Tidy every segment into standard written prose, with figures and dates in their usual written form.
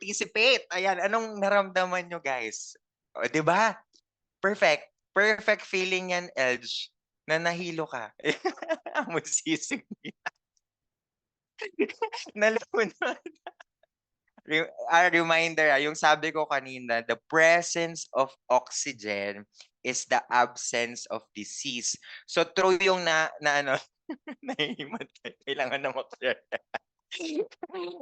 participate. Ayan, anong naramdaman nyo, guys? O, 'di ba? Perfect. Perfect feeling yan, Elge, na nahilo ka. Magsising. Nalunod. Reminder, yung sabi ko kanina, the presence of oxygen is the absence of disease. So true yung na ano, nahihimatay. Kailangan na mag-share.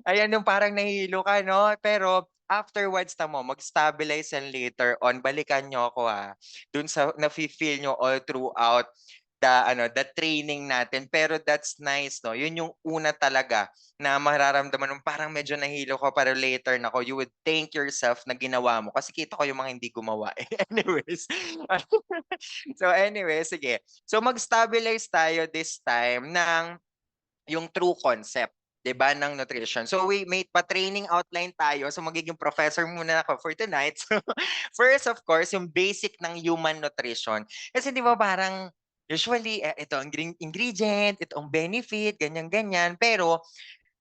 Ayan yung parang nahihilo ka 'no, pero afterwards mo mag-stabilize and later on balikan niyo ako, dun sa nafi-feel niyo all throughout the training natin. Pero that's nice 'no, yun yung una talaga na mararamdaman mo parang medyo nahilo ka pero later naku, you would thank yourself na ginawa mo kasi kita ko yung mga hindi gumawa, eh. Anyways, so anyway, sige. So mag-stabilize tayo this time ng yung true concept, 'di ba, ng nutrition. So we may pa-training outline tayo. So magiging professor muna ako for tonight. So first of course, yung basic ng human nutrition. Kasi 'di ba parang usually ito ang ingredient, ito ang benefit, ganyan ganyan. Pero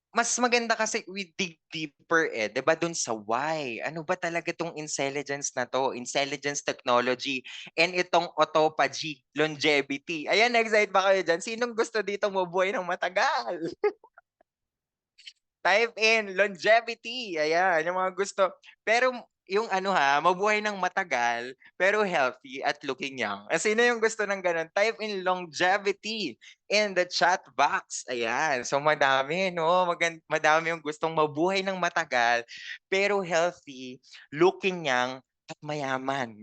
mas maganda kasi we dig deeper, 'di ba, dun sa why. Ano ba talaga 'tong intelligence na 'to, intelligence technology, and itong autophagy, longevity. Ayan, excited ba kayo diyan? Sinong gusto dito mabuhay ng matagal? Type in longevity, ayan, yung mga gusto. Pero yung ano mabuhay ng matagal, pero healthy at looking young. Sino yung gusto ng gano'n? Type in longevity in the chat box. Ayan, so madami 'no, madami yung gustong mabuhay ng matagal, pero healthy, looking young, at mayaman.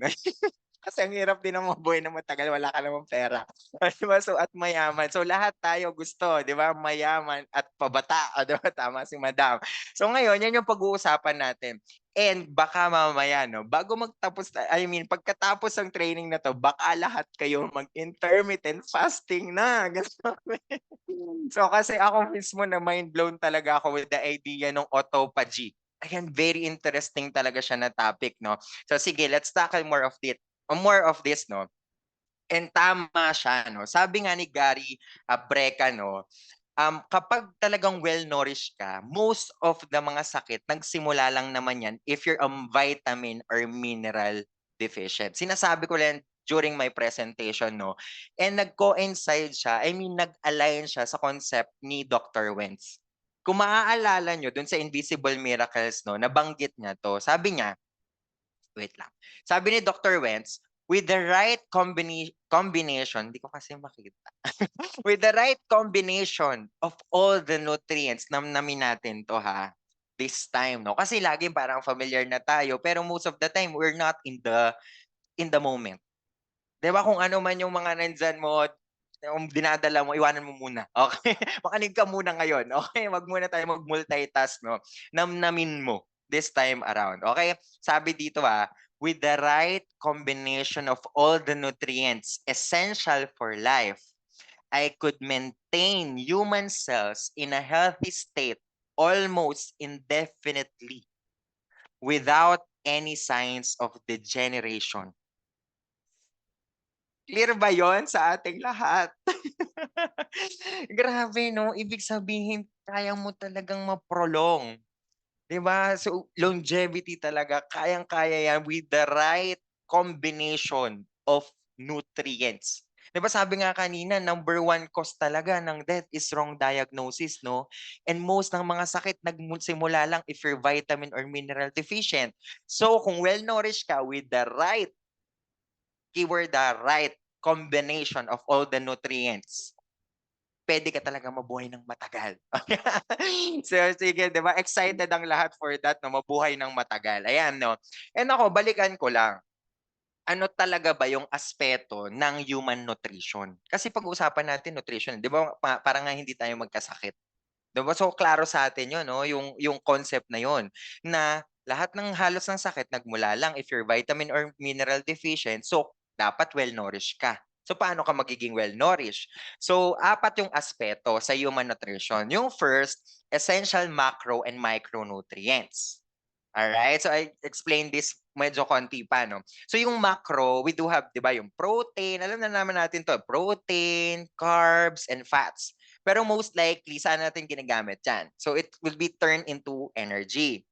Kasi ang hirap din ng mabuhay ng matagal, wala ka namang pera. Oh, 'di ba? So, at mayaman. So, lahat tayo gusto, 'di ba? Mayaman at pabata, oh, 'di ba? Tama si madam. So, ngayon, 'yan yung pag-uusapan natin. And baka mamaya, no, bago magtapos, I mean, pagkatapos ng training na 'to, baka lahat kayo mag-intermittent fasting na. Grabe. So, kasi ako mismo na mind blown talaga ako with the idea ng autophagy. Ayan, very interesting talaga siya na topic, no? So, sige, let's tackle more of this, no? And tama siya 'no. Sabi nga ni Gary, Brecka 'no, kapag talagang well-nourished ka, most of the mga sakit nagsimula lang naman 'yan if you're vitamin or mineral deficient. Sinasabi ko lang during my presentation 'no, and nag-coincide siya, I mean nag-align siya sa concept ni Dr. Wentz. Kung maaalala niyo dun sa Invisible Miracles 'no, nabanggit niya 'to. Sabi niya, wait lang. Sabi ni Dr. Wentz, with the right combination, hindi ko kasi makita. With the right combination of all the nutrients, namnamin natin 'to this time 'no. Kasi laging parang familiar na tayo, pero most of the time we're not in the moment. 'Di ba kung ano man yung mga nandiyan mo, yung dinadala mo, iwanan mo muna, okey? Makinig ka muna ngayon, okey? Wag muna tayo mag-multitask 'no, namnamin mo this time around, okey? Sabi dito, with the right combination of all the nutrients essential for life, I could maintain human cells in a healthy state almost indefinitely without any signs of degeneration. Clear ba yon sa ating lahat? Grabe 'no, ibig sabihin kaya mo talagang ma-prolong, 'di ba? So, longevity talaga kayang-kaya yan with the right combination of nutrients. 'Di ba sabi nga kanina number one cause talaga ng death is wrong diagnosis 'no? And most ng mga sakit nagsimula lang if you're vitamin or mineral deficient. So, kung well-nourished ka with the right keyword, right combination of all the nutrients, puwede ka talagang mabuhay ng matagal. So, sige 'di ba excited ang lahat for that 'no, mabuhay ng matagal, ayan 'no. And ako balikan ko lang, ano talaga ba yung aspeto ng human nutrition? Kasi pag-uusapan natin nutrition, 'di ba para nga hindi tayo magkasakit, 'di ba? So, klaro sa atin 'yun 'no, yung concept na 'yun, na lahat ng halos ng sakit nagmula lang if you're vitamin or mineral deficient, so dapat well-nourished ka. So, paano ka magiging well-nourished? So, apat yung aspeto sa human nutrition. Yung first, essential macro and micronutrients. Alright, so I explained this medyo konti pa 'no. So yung macro, we do have 'di ba yung protein, alam na naman natin 'to, protein, carbs, and fats. Pero most likely saan natin ginagamit 'yan? So it will be turned into energy.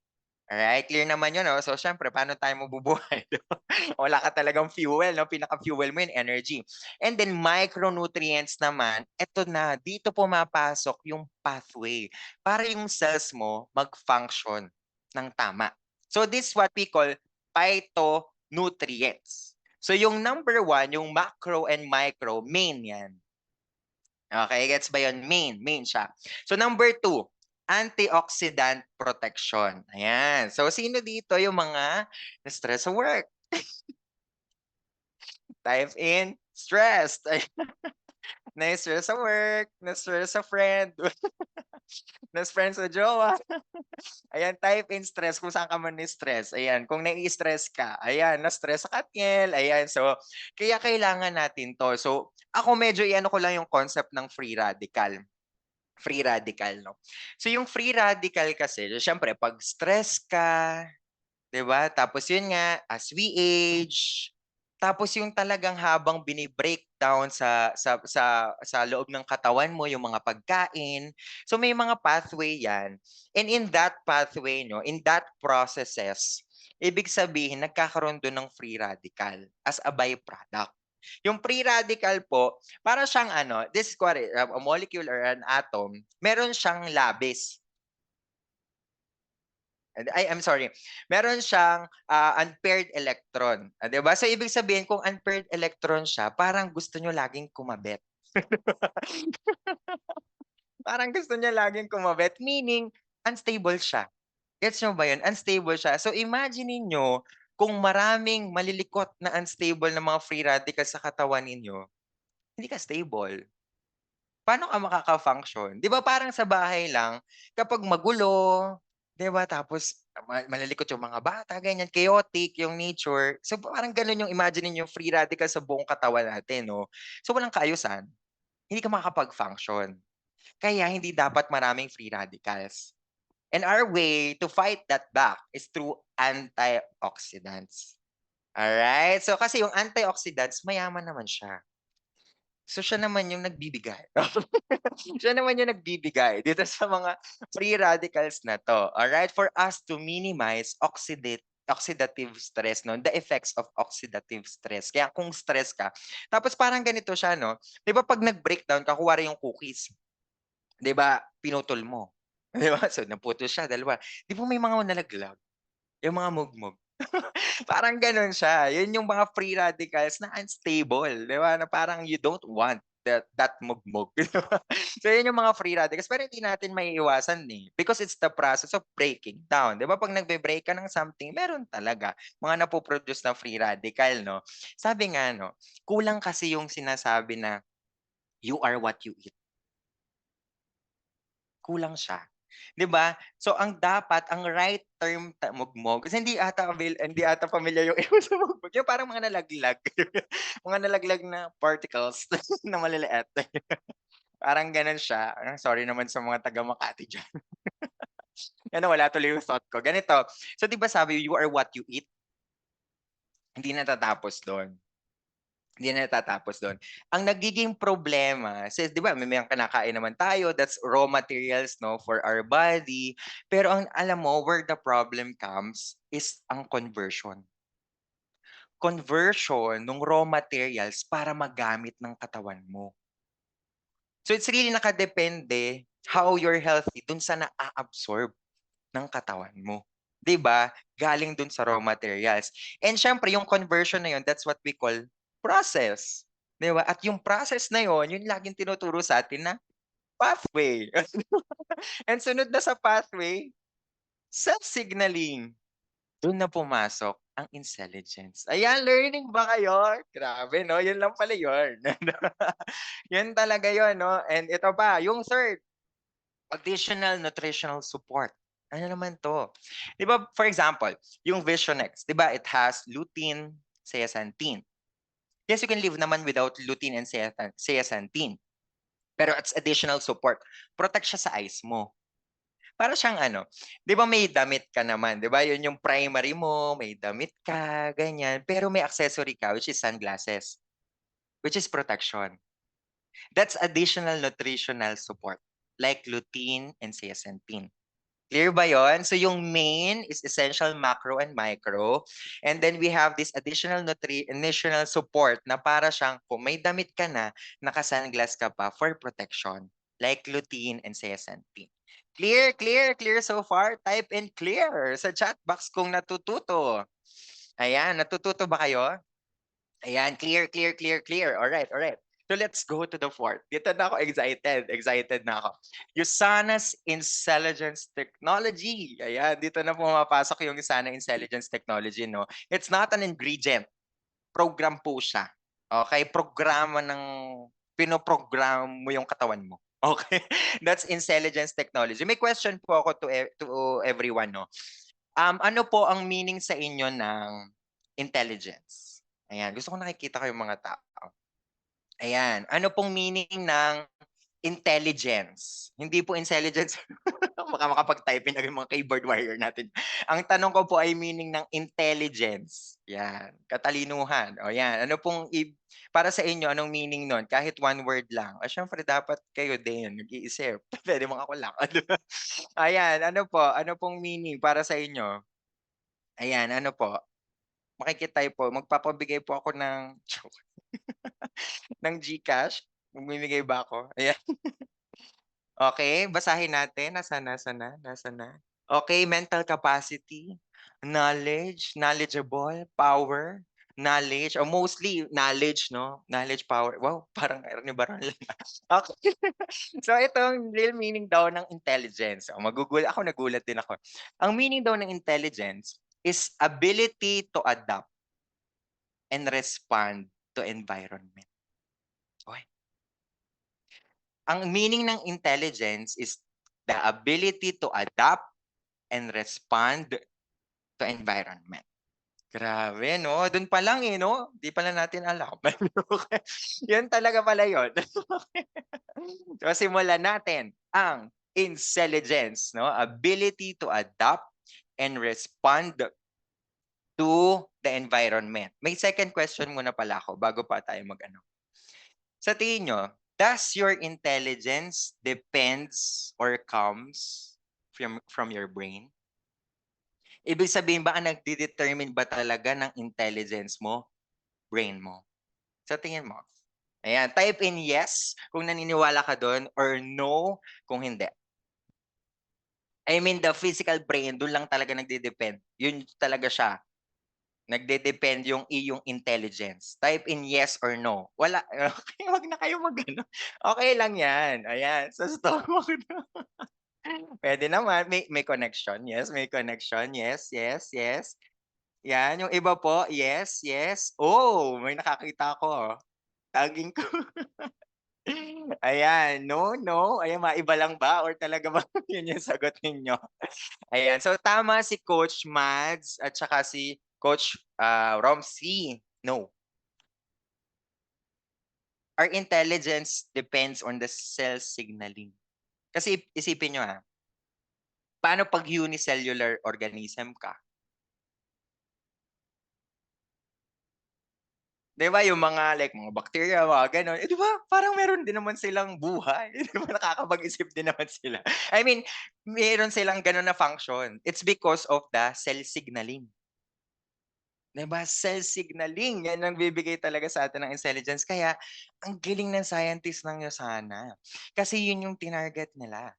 Alright, clear naman yun 'no. So siyempre paano tayo mabubuhay 'di ba? Wala ka talagang fuel 'no, pinaka-fuel mo yun energy. And then micronutrients naman, eto na, dito pumapasok yung pathway para yung cells mo mag-function ng tama. So this is what we call phytonutrients. So yung number one, yung macro and micro, main yan. Okay, gets ba yun? Main siya. So number two, antioxidant protection. Ayan. So sino dito yung mga na-stress sa work? Type in stressed. Na-stress sa work, na-stress sa friend, na-stress sa jowa. Ayan, type in stress kung saan ka man na-stress. Ayan, kung nai-stress ka, ayan, na-stress sa Katniel. Ayan, so kaya kailangan natin 'to. So ako medyo i-ano ko lang yung concept ng free radical. Free radical 'no. So yung free radical kasi siyempre 'pag stress ka, 'di ba, tapos yun nga, as we age, tapos yung talagang habang bini-breakdown sa loob ng katawan mo yung mga pagkain, so may mga pathway yan. And in that pathway 'no, in that processes, ibig sabihin nagkakaroon dun ng free radical as a byproduct. Yung free radical po, para siyang ano, this is kunwari, a molecule or an atom, meron siyang labis. Ay, I'm sorry. Meron siyang, unpaired electron, 'di ba? So ibig sabihin kung unpaired electron siya, parang gusto niyo laging kumabit. Parang gusto niya laging kumabit, meaning unstable siya. Gets niyo ba 'yun? Unstable siya. So imagine ninyo kung maraming malilikot na unstable na mga free radicals sa katawan ninyo, hindi ka stable. Paano ka makaka-function? 'Di ba parang sa bahay lang kapag magulo, 'di ba, tapos malilikot yung mga bata ganyan, chaotic yung nature. So parang gano'n yung imagine niyo yung free radical sa buong katawan natin 'no. So walang kaayusan, hindi ka makakapag-function. Kaya hindi dapat maraming free radicals. And our way to fight that back is through antioxidants. Alright? So kasi yung antioxidants mayaman naman siya. So siya naman yung nagbibigay. Siya naman yung nagbibigay dito sa mga free radicals na 'to, alright? For us to minimize oxidative stress 'no, the effects of oxidative stress. Kaya kung stress ka tapos parang ganito siya 'no, 'di ba 'pag nag-breakdown ka kunwari yung cookies, 'di ba pinutol mo, 'di ba? So naputol siya, dalawa. 'Di ba may mga nalaglag, yung mga mugmug. Parang gano'n siya, yun yung mga free radicals na unstable, 'di ba, na parang you don't want that mugmog, 'di ba? So yun yung mga free radicals pero hindi natin maiiwasan, eh, because it's the process of breaking down, 'di ba, 'pag nagbe-break ka ng something meron talaga mga napo-produce na free radical 'no. Sabi nga 'no, kulang kasi yung sinasabi na, "You are what you eat." Kulang siya, 'di ba? So ang dapat, ang right term mugmog kasi hindi ata pamilyar yung iba sa mugmog, yung parang mga nalaglag, mga nalaglag na particles na maliliit. Parang gano'n siya, sorry naman sa mga taga Makati diyan. Ano, wala tuloy yung thought ko. Ganito, so 'di ba sabi, "You are what you eat." Hindi natatapos do'n. Hindi na natatapos do'n. Ang nagiging problema since 'di ba may mga kinakain naman tayo, that's raw materials 'no, for our body. Pero ang alam mo where the problem comes is ang conversion. Conversion nung raw materials para magamit ng katawan mo. So it's really nakadepende how you're healthy dun sa naa-absorb ng katawan mo. 'Di ba? Galing dun sa raw materials. And siyempre yung conversion na yun, that's what we call process. 'Di ba? At yung process na yun, yun laging tinuturo sa atin na pathway. And sunod na sa pathway, self-signaling. Dun na pumasok ang intelligence. Ayan, learning ba kayo? Grabe 'no, yun lang pala yun. Yun talaga yun 'no. And ito pa, yung third, additional nutritional support. Ano naman 'to? 'Di ba, for example, yung Vision X, 'di ba it has lutein, zeaxanthin. Yes, you can live naman without lutein and zeaxanthin, pero it's additional support. Protect siya sa eyes mo. Para siyang ano, 'di ba may damit ka naman, 'di ba, 'yun yung primary mo, may damit ka, ganyan, pero may accessory ka which is sunglasses, which is protection. That's additional nutritional support, like lutein and zeaxanthin. Clear ba yon? So yung main is essential, macro, and micro. And then we have this additional support na para siyang kung may damit ka na, naka-sunglass ka pa for protection. Like lutein and zeaxanthin. Clear, clear, clear so far? Type in clear sa chat box kung natututo. Ayan, natututo ba kayo? Ayan, clear, clear, clear, clear. Alright, alright. So let's go to the fourth. Dito na ako excited. Excited na ako. Usana's Intelligence Technology. Ayan, dito na pumapasok yung Usana Intelligence Technology, no? It's not an ingredient. Program po siya. Okay? Programa ng pinoprogram mo yung katawan mo. Okay? That's intelligence technology. May question po ako to everyone, no? Ano po ang meaning sa inyo ng intelligence? Ayan, gusto ko nakikita kayong mga tao. Ayan, ano pong meaning ng intelligence? Hindi po intelligence. Baka makapag-type in agad mga keyboard warrior natin. Ang tanong ko po ay meaning ng intelligence. Yan, katalinuhan. O yan, ano pong para sa inyo, anong meaning nun? Kahit one word lang. O syempre, dapat kayo din nag-iisip. Pwede mga ako lang. Ayan, ano pong meaning para sa inyo? Ayan, ano po? Makiki-type po. Magpapabigay po ako ng ng GCash. Magbibigay ba ako? Ayan. Okay, basahin natin. Nasaan na? Okay, mental capacity, knowledge, knowledgeable, power, knowledge, or mostly knowledge, no? Knowledge, power. Wow, parang Ernie Baron lang. Okay. So ito ang real meaning daw ng intelligence. Oh, ako nagulat din ako. Ang meaning daw ng intelligence is ability to adapt and respond to environment. Okay. Ang meaning ng intelligence is the ability to adapt and respond to environment. Grabe, no? Doon pa lang eh, no? Di pala natin alam. Yun talaga pala yun. So simulan natin ang intelligence, no? Ability to adapt and respond to the environment. May second question muna pala ako bago pa tayo mag-ano. Sa tingin nyo, does your intelligence depends or comes from your brain? Ibig sabihin ba ang nagde-determine ba talaga ng intelligence mo, brain mo? Sa tingin mo? Ayan, type in yes kung naniniwala ka doon or no kung hindi. I mean, the physical brain, doon lang talaga nagde-depend. Yun talaga siya. Nagde-depend yung iyong intelligence. Type in yes or no. Wala. Okay, wag na kayo mag-ano. Okay lang yan. Ayan, sa stomach. Pwede naman. May connection. Yes, may connection. Yes, yes, yes. Yan, yung iba po, yes, yes. Oh, may nakakita ko. Tagging ko. Ayan, no, no. Ayan, maiba lang ba? Or talaga ba yun yung sagot ninyo? Ayan, so tama si Coach Mads at saka si Coach Romsey. No. Our intelligence depends on the cell signaling. Kasi isipin nyo paano pag unicellular organism ka? 'Di ba yung mga like mga bacteria, mga gano'n, eh, 'di ba parang meron din naman silang buhay, 'di ba nakakapag-isip din naman sila. I mean, meron silang gano'n na function. It's because of the cell signaling. 'Di ba, cell signaling, 'yan ang bibigay talaga sa atin ng intelligence. Kaya ang galing ng scientist ng Yosana, kasi yun yung tinarget nila.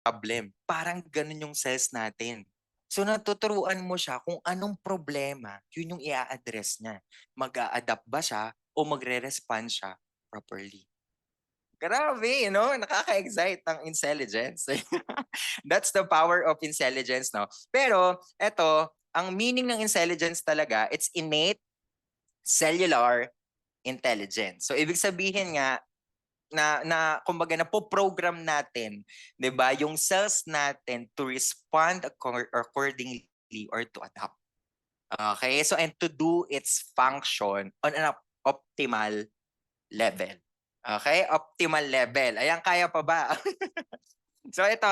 Problem, parang gano'n yung cells natin. So natuturuan mo siya kung anong problema, yun yung i-a-address niya. Mag-a-adapt ba siya o magre-respond siya properly. Grabe 'no, nakaka-excite ang intelligence. That's the power of intelligence 'no. Pero eto, ang meaning ng intelligence talaga, it's innate cellular intelligence. So ibig sabihin nga na kumbaga napo-program natin, 'di ba, yung cells natin to respond accordingly or to adapt. Okay, so and to do its function on an optimal level. Okay, optimal level. Ayan, kaya pa ba? So ito,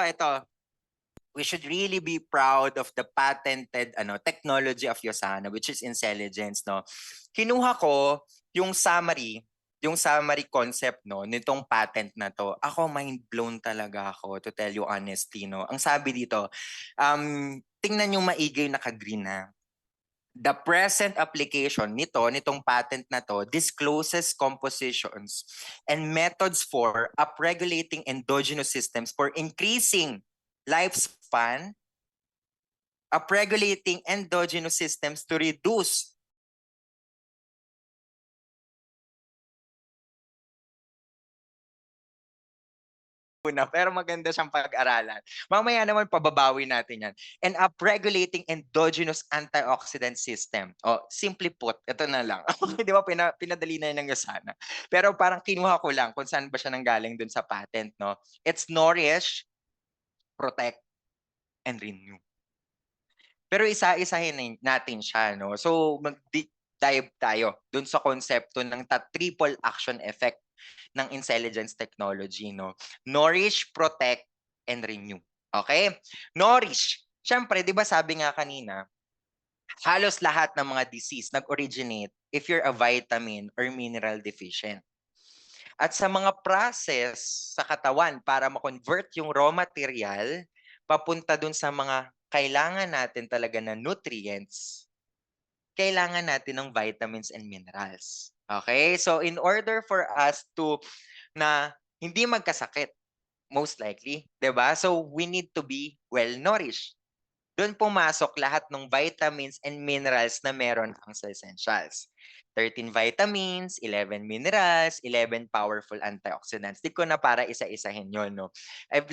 we should really be proud of the patented technology of Yosana, which is intelligence, no. Kinuha ko yung summary concept, no, nitong patent na to. Ako, mind blown talaga ako, to tell you honestly, no. Ang sabi dito, tingnan yung maigi yung naka-green na. The present application nitong patent na to, discloses compositions and methods for upregulating endogenous systems for increasing lifespan, upregulating endogenous systems to reduce pero maganda siyang pag-aralan. Mamaya naman pababawi natin yan. And upregulating endogenous antioxidant system. O, simply put, ito na lang. Di ba, pinadali na yun ng Yosana. Pero parang kinuha ko lang kung saan ba siya nanggaling dun sa patent, no? It's nourish, protect, and renew. Pero isa-isahin natin siya, no? So, mag-deep dive tayo dun sa konsepto ng triple action effect ng intelligence technology, no? Nourish, protect, and renew. Okay? Nourish. Siyempre, di ba sabi nga kanina, halos lahat ng mga disease nag-originate if you're a vitamin or mineral deficient. At sa mga process sa katawan para ma-convert yung raw material papunta dun sa mga kailangan natin talaga na nutrients, kailangan natin ng vitamins and minerals. Okay? So in order for us to na hindi magkasakit, most likely, 'di ba? So we need to be well nourished. Doon pumasok lahat ng vitamins and minerals na meron ang sa essentials. 13 vitamins, 11 minerals, 11 powerful antioxidants. Di ko na para isa-isahin yon, no? I've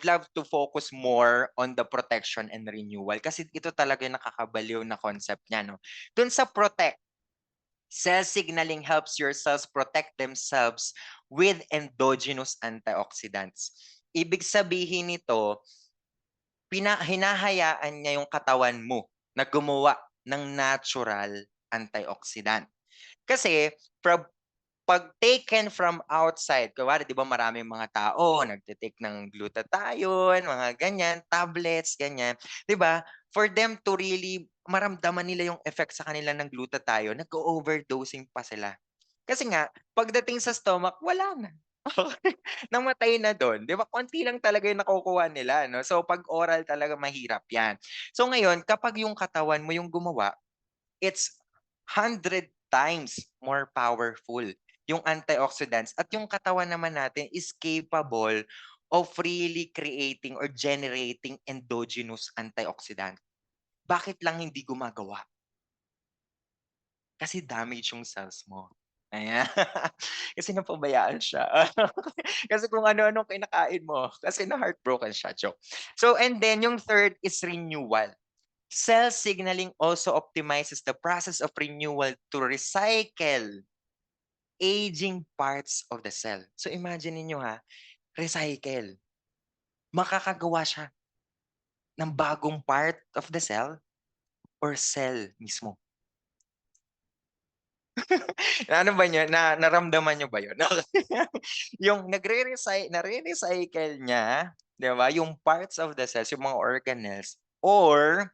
loved to focus more on the protection and renewal kasi ito talaga yung nakakabaliw na concept niya, no? Doon sa protect, cell signaling helps your cells protect themselves with endogenous antioxidants. Ibig sabihin nito, hinahayaan niya yung katawan mo na gumawa ng natural antioxidant. Kasi pag taken from outside, kunwari, di ba maraming mga tao nagtitake ng glutathione, mga ganyan, tablets, ganyan. Di ba? For them to really maramdaman nila yung effect sa kanila ng glutathione, nag-overdosing pa sila. Kasi nga, pagdating sa stomach, wala na. Namatay na doon. 'Di ba? Konti lang talaga yung nakukuha nila, no? So, pag oral talaga mahirap 'yan. So, ngayon, kapag yung katawan mo yung gumawa, it's 100 times more powerful yung antioxidants at yung katawan naman natin is capable of really creating or generating endogenous antioxidant. Bakit lang hindi gumagawa? Kasi damage yung cells mo. Ayan. Kasi napabayaan siya. Kasi kung ano-anong kinakain mo. Kasi na-heartbroken siya, joke. So, and then yung third is renewal. Cell signaling also optimizes the process of renewal to recycle aging parts of the cell. So imagine niyo ha, recycle. Makakagawa siya ng bagong part of the cell or cell mismo. Ano ba niyo, naramdaman niyo ba 'yun? Yung nare-recycle niya, 'di ba, yung parts of the cells, yung mga organelles or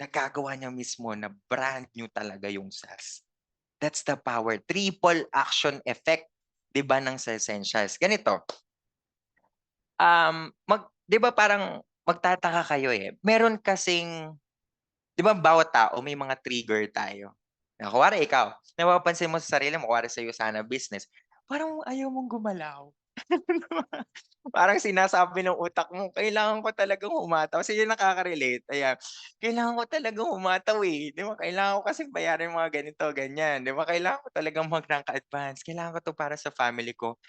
nagagawa niya mismo na brand new talaga yung cells. That's the power, triple action effect, 'di ba, ng sa essentials. Ganito, 'di ba parang magtataka kayo, eh, meron kasing 'di ba bawat tao may mga trigger tayo. Kunwari ikaw, napapansin mo sa sarili mo, kunwari sa'yo sana business, parang ayaw mong gumalaw. Parang sinasabi ng utak mo, "Kailangan ko talagang humataw." Sino nakaka-relate? Ayan. Kailangan ko talagang humataw, eh. 'Di ba, kailangan ko kasing bayaran yung mga ganito, ganyan. 'Di ba, kailangan ko talagang mag-rank advance. Kailangan ko 'to para sa family ko.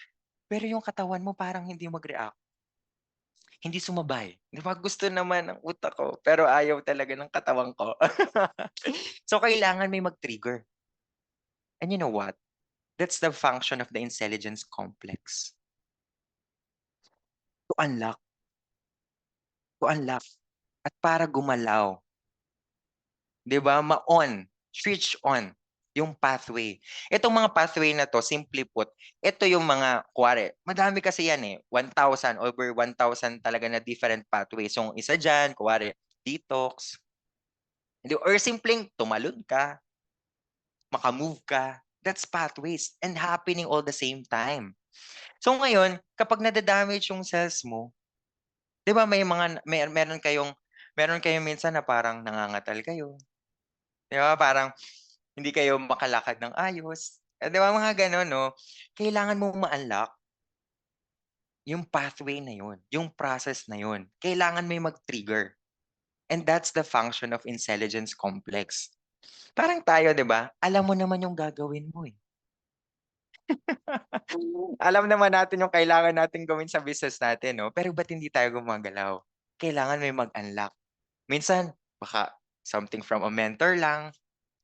Pero yung katawan mo parang hindi mag-react, hindi sumabay. 'Di ba, gusto naman ng utak ko, pero ayaw talaga ng katawan ko. So, kailangan may mag-trigger. And you know what? That's the function of the intelligence complex, to unlock, to unlock at para gumalaw 'di ba, switch on yung pathway. Itong mga pathway na 'to, simply put, ito yung mga kunwari madami kasi yan, 1,000, over 1,000 talaga na different pathways. Yung isa diyan kunwari detox, or simpleng tumalon ka, maka-move ka, that's pathways and happening all the same time. So ngayon, kapag nada-damage yung cells mo, 'di ba may mga meron kayong minsan na parang nangangatal kayo, 'di ba, parang hindi kayo makalakad ng ayos, 'di ba mga gano'n 'no? Kailangan mong ma-unlock yung pathway na yun, yung process na yun. Kailangan may mag-trigger, and that's the function of intelligence complex. Parang tayo 'di ba, alam mo naman yung gagawin mo, eh. Alam naman natin yung kailangan natin gawin sa business natin 'no, pero ba't hindi tayo gumagalaw? Kailangan may mag-unlock. Minsan baka something from a mentor lang,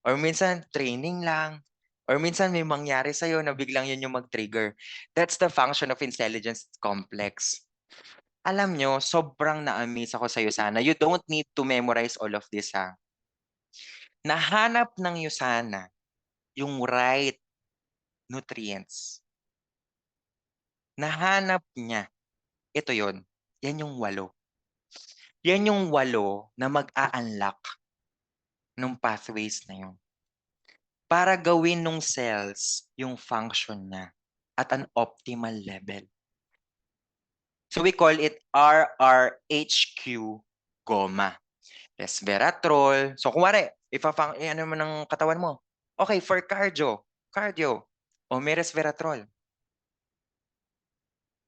or minsan training lang, or minsan may mangyari sa'yo na biglang yun yung mag-trigger. That's the function of intelligence complex. Alam niyo, sobrang na-amaze ako sa'yo sana. You don't need to memorize all of this, ha. Nahanap ng Yusana yung right nutrients. Nahanap niya, ito yon, yan yung 8. Yan yung 8 na mag-a-unlock nung pathways na yun, para gawin nung cells yung function niya at an optimal level. So we call it RRHQ GOMA. Resveratrol. So kunwari, ano mo ng katawan mo. Okay, for cardio, o may resveratrol.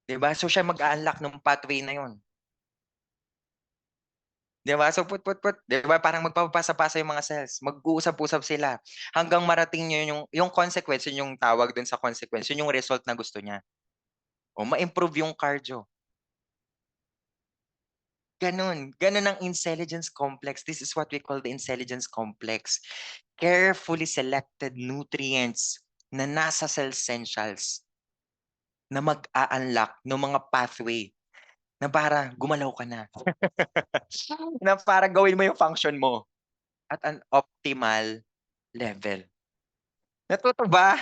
'Di ba? So siya mag-a-unlock ng pathway na yun. 'Di ba? So put, 'di ba parang magpapasa-pasa yung mga cells, mag-uusap-usap sila hanggang marating niyo yung consequence, yun yung tawag dun sa consequence, yun yung result na gusto niya. O ma-improve yung cardio. Gano'n ang intelligence complex. This is what we call the intelligence complex. Carefully selected nutrients na nasa cell essentials na mag-a-unlock ng mga pathway na para gumalaw ka na. Na para gawin mo yung function mo at an optimal level. Natuto ba?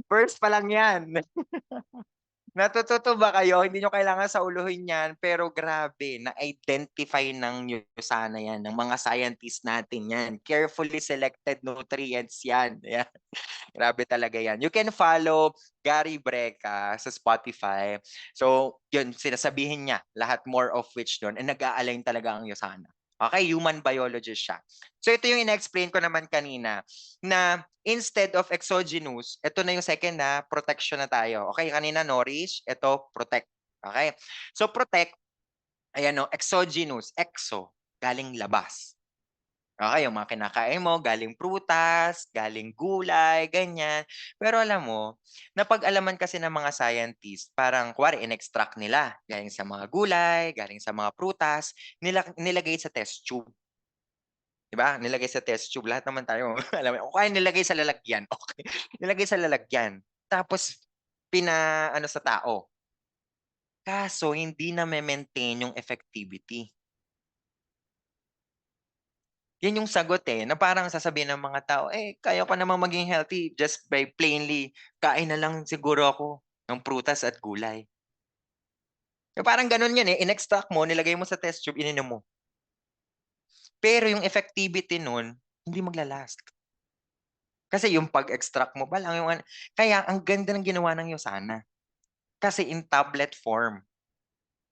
First pa lang 'yan. Natututo ba kayo? Hindi niyo kailangan sauluhin 'yan, pero grabe na-identify ng Sana 'yan, ng mga scientist natin 'yan. Carefully selected nutrients 'yan, grabe talaga 'yan. You can follow Gary Breca sa Spotify. So, 'yun sinasabihin niya lahat, more of which do'n, nag-a-align talaga ang Yosana. Okay, human biologist siya. So ito yung ine-explain ko naman kanina, na instead of exogenous, ito na yung second na protection na tayo. Okay, kanina nourish, ito protect. Okay? So protect, ayan o, exogenous, exo, galing labas. Okay, yung mga kinakain mo, galing prutas, galing gulay, ganyan. Pero alam mo, napag-alaman kasi ng mga scientist, parang kuwari in-extract nila, galing sa mga gulay, galing sa mga prutas, nilagay sa test tube. 'Di ba? Nilagay sa test tube, lahat naman tayo alam mo, o kaya nilagay sa lalagyan, okey. Nilagay sa lalagyan, tapos pina-ano sa tao. Kaso hindi name-maintain yung effectivity. 'Yan yung sagot, na parang sasabihin ng mga tao, kaya ko namang maging healthy just by plainly kain na lang siguro ako ng prutas at gulay. Parang gano'n 'yan, in-extract mo, nilagay mo sa test tube, ininom mo. Pero yung effectivity nun, hindi magla-last. Kasi yung pag-extract mo pa lang yung kaya ang ganda ng ginawa ng Yosana. Kasi in tablet form,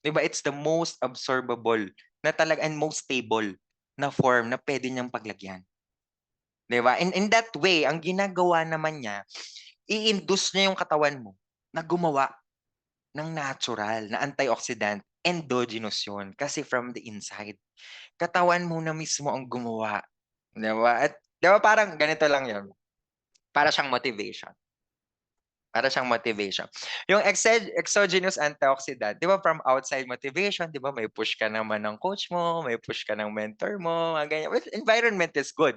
'di ba, it's the most absorbable na talaga and most stable na form na puwede niyang paglagyan, 'di ba? In that way, ang ginagawa naman niya, i-induce niya yung katawan mo na gumawa ng natural na antioxidant, endogenous yun kasi from the inside. Katawan mo na mismo ang gumawa, 'di ba? At 'di ba parang ganito lang yun, para siyang motivation. Para siyang motivation. Yung exogenous antioxidant, 'di ba from outside motivation, 'di ba may push ka naman ng coach mo, may push ka ng mentor mo, mga ganyan. Well, environment is good.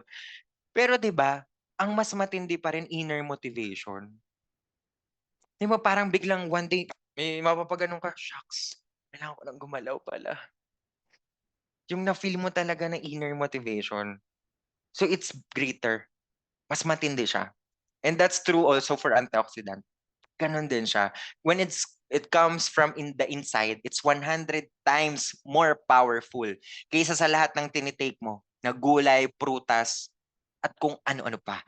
Pero 'di ba, ang mas matindi pa rin inner motivation. 'Di ba parang biglang one day may mapapagano'n ka, "Shocks, kailangan ko lang gumalaw pala." yung na-feel mo talaga na inner motivation. So it's greater, mas matindi siya. And that's true also for antioxidant. Gano'n din siya. When it comes from the inside, it's 100 times more powerful kaysa sa lahat ng tinitake mo na gulay, prutas, at kung ano-ano pa.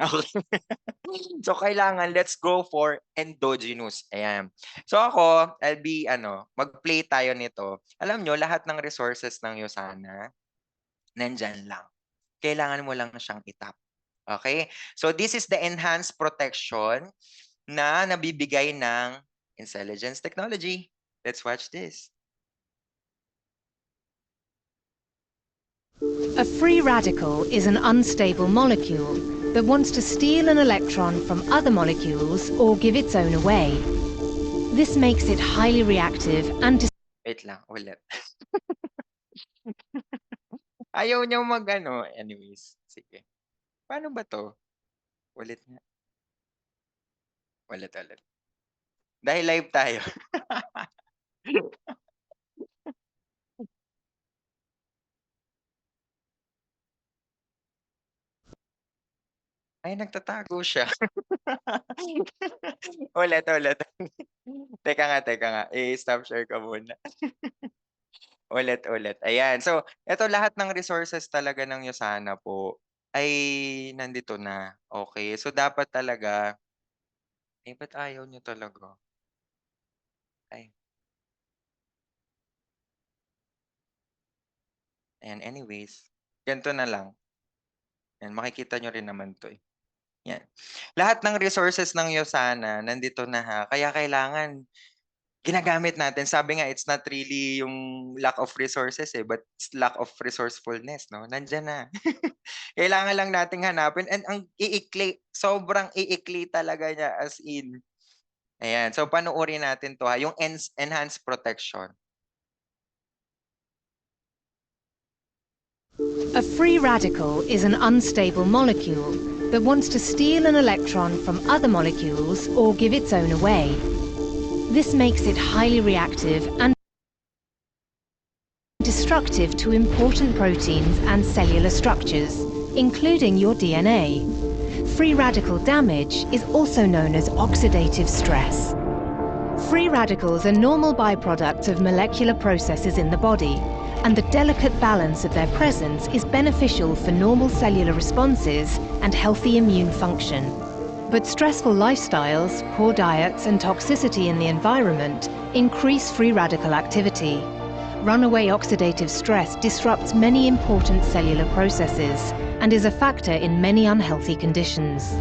So kailangan let's go for endogenous, ayan. So ako, I'll be mag-play tayo nito. Alam niyo lahat ng resources ng Yosana, nandiyan lang. Kailangan mo lang siyang i-tap, okey? So this is the enhanced protection na nabibigay ng Intelligence Technology. Let's watch this. A free radical is an unstable molecule that wants to steal an electron from other molecules or give its own away. This makes it highly reactive and Wait lang, ulit. Ayaw niyang anyways, sige. Paano ba 'to? Ulit nga, ulit. Dahil live tayo. Ay, nagtatago siya. Ulit. Teka nga, i-stop share ko muna. Ulit. Ayan, so eto lahat ng resources talaga ng Yosana po ay nandito na, okey. So dapat talaga ba't ayaw niyo talaga? Ay, ayan anyways, ganito na lang, yan makikita niyo rin naman 'to, eh, yan. Lahat ng resources ng Yosana nandito na ha, kaya kailangan ginagamit natin. Sabi nga it's not really yung lack of resources, eh, but it's lack of resourcefulness 'no, nandiyan na. Kailangan lang nating hanapin and ang iikli, sobrang iikli talaga niya as in. Ayan, so panoorin natin 'to ha, yung enhanced protection. A free radical is an unstable molecule that wants to steal an electron from other molecules or give its own away. This makes it highly reactive and destructive to important proteins and cellular structures, including your DNA. Free radical damage is also known as oxidative stress. Free radicals are normal byproducts of molecular processes in the body, and the delicate balance of their presence is beneficial for normal cellular responses and healthy immune function. But stressful lifestyles, poor diets, and toxicity in the environment increase free radical activity. Runaway oxidative stress disrupts many important cellular processes and is a factor in many unhealthy conditions.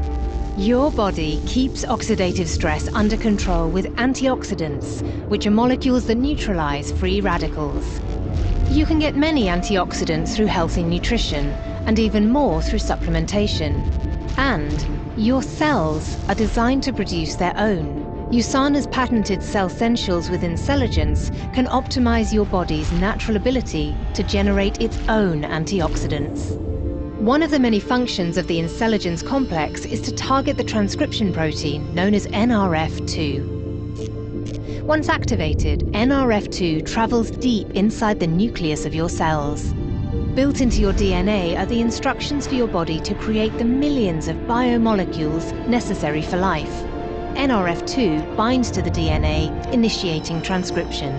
Your body keeps oxidative stress under control with antioxidants, which are molecules that neutralize free radicals. You can get many antioxidants through healthy nutrition, and even more through supplementation. And your cells are designed to produce their own. USANA's patented Cellsentials with Intelligence can optimize your body's natural ability to generate its own antioxidants. One of the many functions of the Intelligence complex is to target the transcription protein known as NRF2. Once activated, NRF2 travels deep inside the nucleus of your cells. Built into your DNA are the instructions for your body to create the millions of biomolecules necessary for life. NRF2 binds to the DNA, initiating transcription.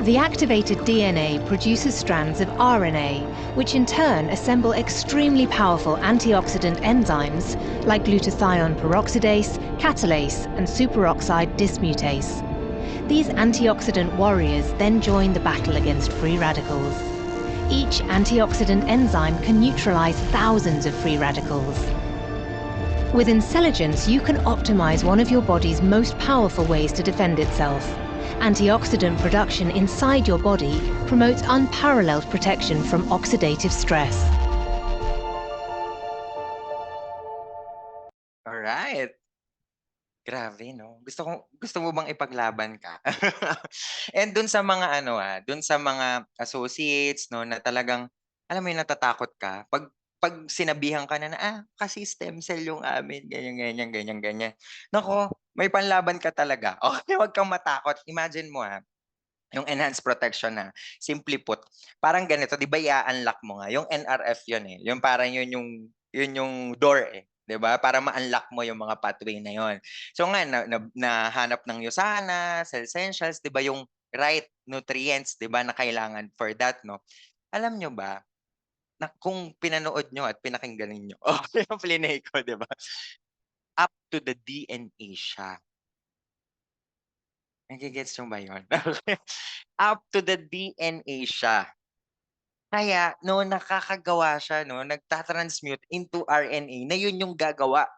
The activated DNA produces strands of RNA, which in turn assemble extremely powerful antioxidant enzymes like glutathione peroxidase, catalase, and superoxide dismutase. These antioxidant warriors then join the battle against free radicals. Each antioxidant enzyme can neutralize thousands of free radicals. With Intelligence, you can optimize one of your body's most powerful ways to defend itself. Antioxidant production inside your body promotes unparalleled protection from oxidative stress. Alright. Grabe 'no, gusto mo bang ipaglaban ka? And dun sa mga dun sa mga associates 'no, na talagang alam mo yun, natatakot ka 'pag sinabihan ka na, kasi stem cell yung amin ganyan. Naku, may panlaban ka talaga. Okey, wag kang matakot. Imagine mo, Yung enhanced protection na, simply put, parang ganito, 'di ba i-a-unlock mo nga, yung NRF yun, eh, yung parang yun yung door, eh, 'di ba? Para ma-unlock mo yung mga pathway na yun. So nga nahanap ng USANA, sa essentials, 'di ba yung right nutrients, 'di ba, na kailangan for that 'no. Alam nyo ba, na kung pinanood niyo at pinakinggan ninyo, yung plinay ko, 'di ba, up to the DNA siya. Nage-gets niyo ba yun? Up to the DNA siya. Kaya 'no, nakakagawa siya 'no, nagta-transmute into RNA na yun yung gagawa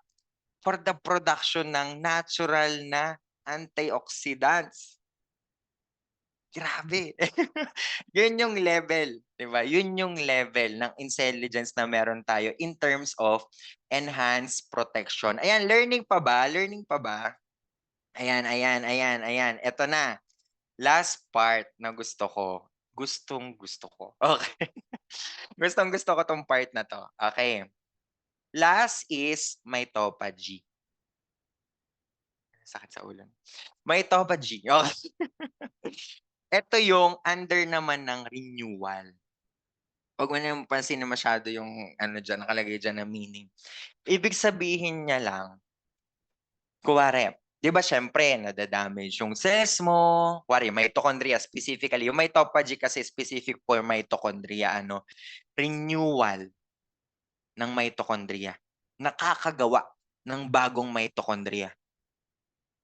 for the production ng natural na antioxidants. Grabe. Yun yung level, 'di ba? Yun yung level ng intelligence na meron tayo in terms of enhanced protection. Ayan, learning pa ba? Learning pa ba? Ayan, ayan, ayan, ayan. Eto na, last part na gusto ko. Gustong-gusto ko. Okey. Gustong-gusto ko 'tong part na 'to. Okay. Last is mitophagy. Sakit sa ulo. Mitophagy, okey. Ito yung under naman ng renewal. Wag mo na pansinin masyado yung ano diyan, nakalagay diyan na meaning. Ibig sabihin niya lang, kunwari, 'di ba siyempre nada-damage yung cells mo, kunwari mitochondria specifically, yung mitophagy kasi specific for mitochondria ano, renewal ng mitochondria, nakakagawa ng bagong mitochondria.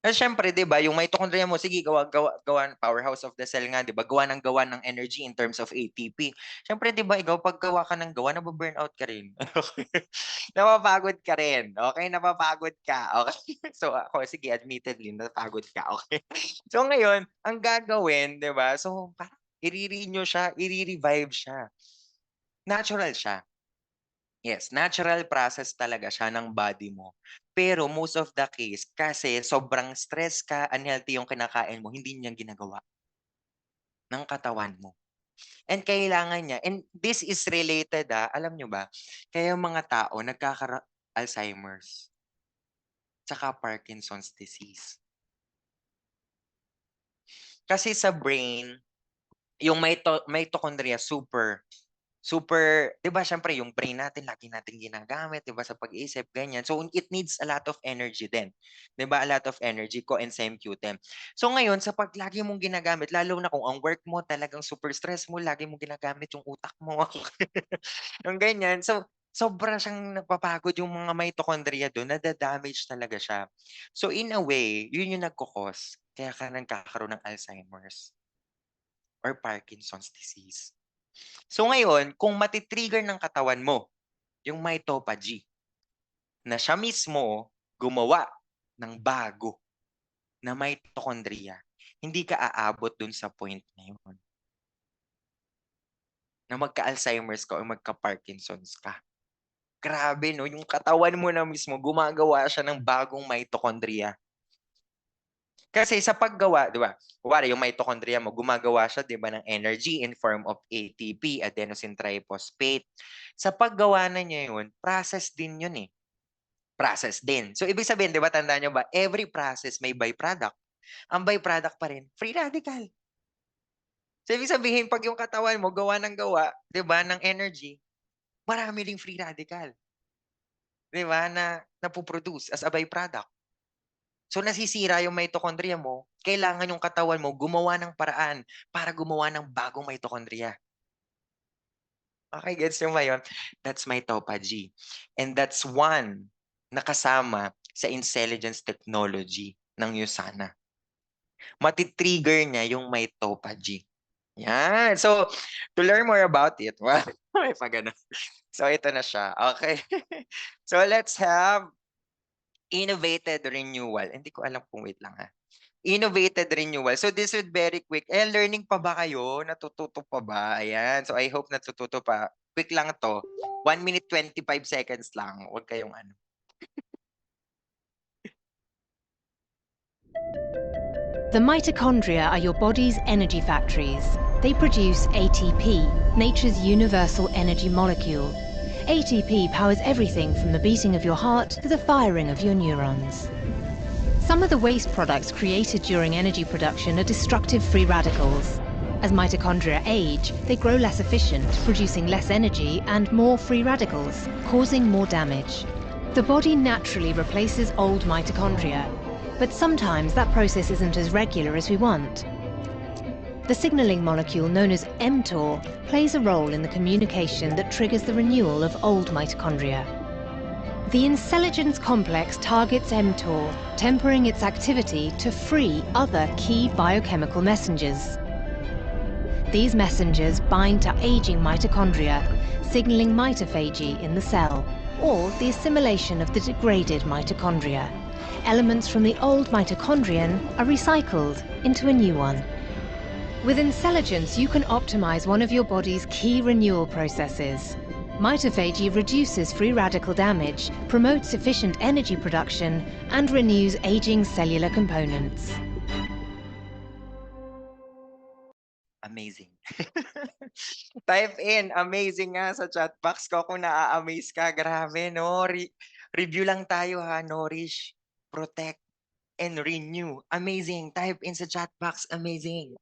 Eh, siyempre 'di ba yung mitochondria mo sige gawa gawa gawa powerhouse of the cell nga 'di ba, gawa ng energy in terms of ATP. Siyempre 'di ba ikaw 'pag gawa ka ng gawa nabu-burnout ka rin. Napapagod ka rin, okey, napapagod ka, okey. So ako sige admittedly napagod ka, okey. So ngayon ang gagawin 'di ba, so parang i-re-renew siya, i-re-revive siya. Natural siya. Yes, natural process talaga siya ng body mo. Pero most of the case kasi sobrang stress ka, unhealthy yung kinakain mo, hindi niya ginagawa ng katawan mo. And kailangan niya and this is related, alam niyo ba, kaya yung mga tao Alzheimer's, tsaka Parkinson's disease. Kasi sa brain, yung mitochondria super super 'di ba siyempre yung brain natin lagi nating ginagamit 'di ba sa pag-iisip ganyan. So it needs a lot of energy din, 'di ba? A lot of energy, coenzyme Q10. So ngayon sa 'pag lagi mong ginagamit lalo na kung ang work mo talagang super stress mo, lagi mong ginagamit yung utak mo, yung ganyan. So sobra siyang napapagod yung mga mitochondria dun, nada-damage talaga siya. So in a way, yun yung nagko-cause kaya ka nagkakaroon ng Alzheimer's or Parkinson's disease. So ngayon, kung mati-trigger ng katawan mo yung mitophagy, na siya mismo gumawa ng bago na mitochondria, hindi ka aabot dun sa point na yun, na magka-Alzheimer's ka o magka-Parkinson's ka. Grabe 'no, yung katawan mo na mismo gumagawa siya ng bagong mitochondria. Kasi sa paggawa 'di ba, kunwari yung mitochondria mo gumagawa siya 'di ba ng energy in form of ATP, adenosine triphosphate. Sa paggawa na niya yun, process din yun, eh, process din. So ibig sabihin 'di ba tandaan niyo ba, every process may byproduct. Ang byproduct pa rin, free radical. So ibig sabihin 'pag yung katawan mo gawa 'di ba ng energy, marami ding free radical, 'di ba na napo-produce as a byproduct. So nasisira yung mitochondria mo, kailangan yung katawan mo gumawa ng paraan para gumawa ng bagong mitochondria. Okay, gets niyo ba yun? That's mitophagy. And that's one na kasama sa intelligence technology ng USANA. Mati-trigger niya yung mitophagy. Yan. So, to learn more about it, wow, may pa ganun. So, ito na siya. Okay. So, let's have innovated renewal. Hindi ko alam kung wait lang, Innovated renewal. So this is very quick. Ayan, learning pa ba kayo? Natututo pa ba? Ayan. So I hope natututo pa. Quick lang 'to. 1 minute 25 seconds lang. Huwag kayong ano. The mitochondria are your body's energy factories. They produce ATP, nature's universal energy molecule. ATP powers everything from the beating of your heart to the firing of your neurons. Some of the waste products created during energy production are destructive free radicals. As mitochondria age, they grow less efficient, producing less energy and more free radicals, causing more damage. The body naturally replaces old mitochondria, but sometimes that process isn't as regular as we want. The signaling molecule known as mTOR plays a role in the communication that triggers the renewal of old mitochondria. The intelligence complex targets mTOR, tempering its activity to free other key biochemical messengers. These messengers bind to aging mitochondria, signaling mitophagy in the cell, or the assimilation of the degraded mitochondria. Elements from the old mitochondrion are recycled into a new one. With Intelligence, you can optimize one of your body's key renewal processes. Mitophagy reduces free radical damage, promotes efficient energy production, and renews aging cellular components. Amazing. Type in, amazing nga sa chat box ko kung naa-amaze ka. Grabe, no? Review lang tayo ha. Nourish, protect, and renew. Amazing. Type in sa chat box, amazing.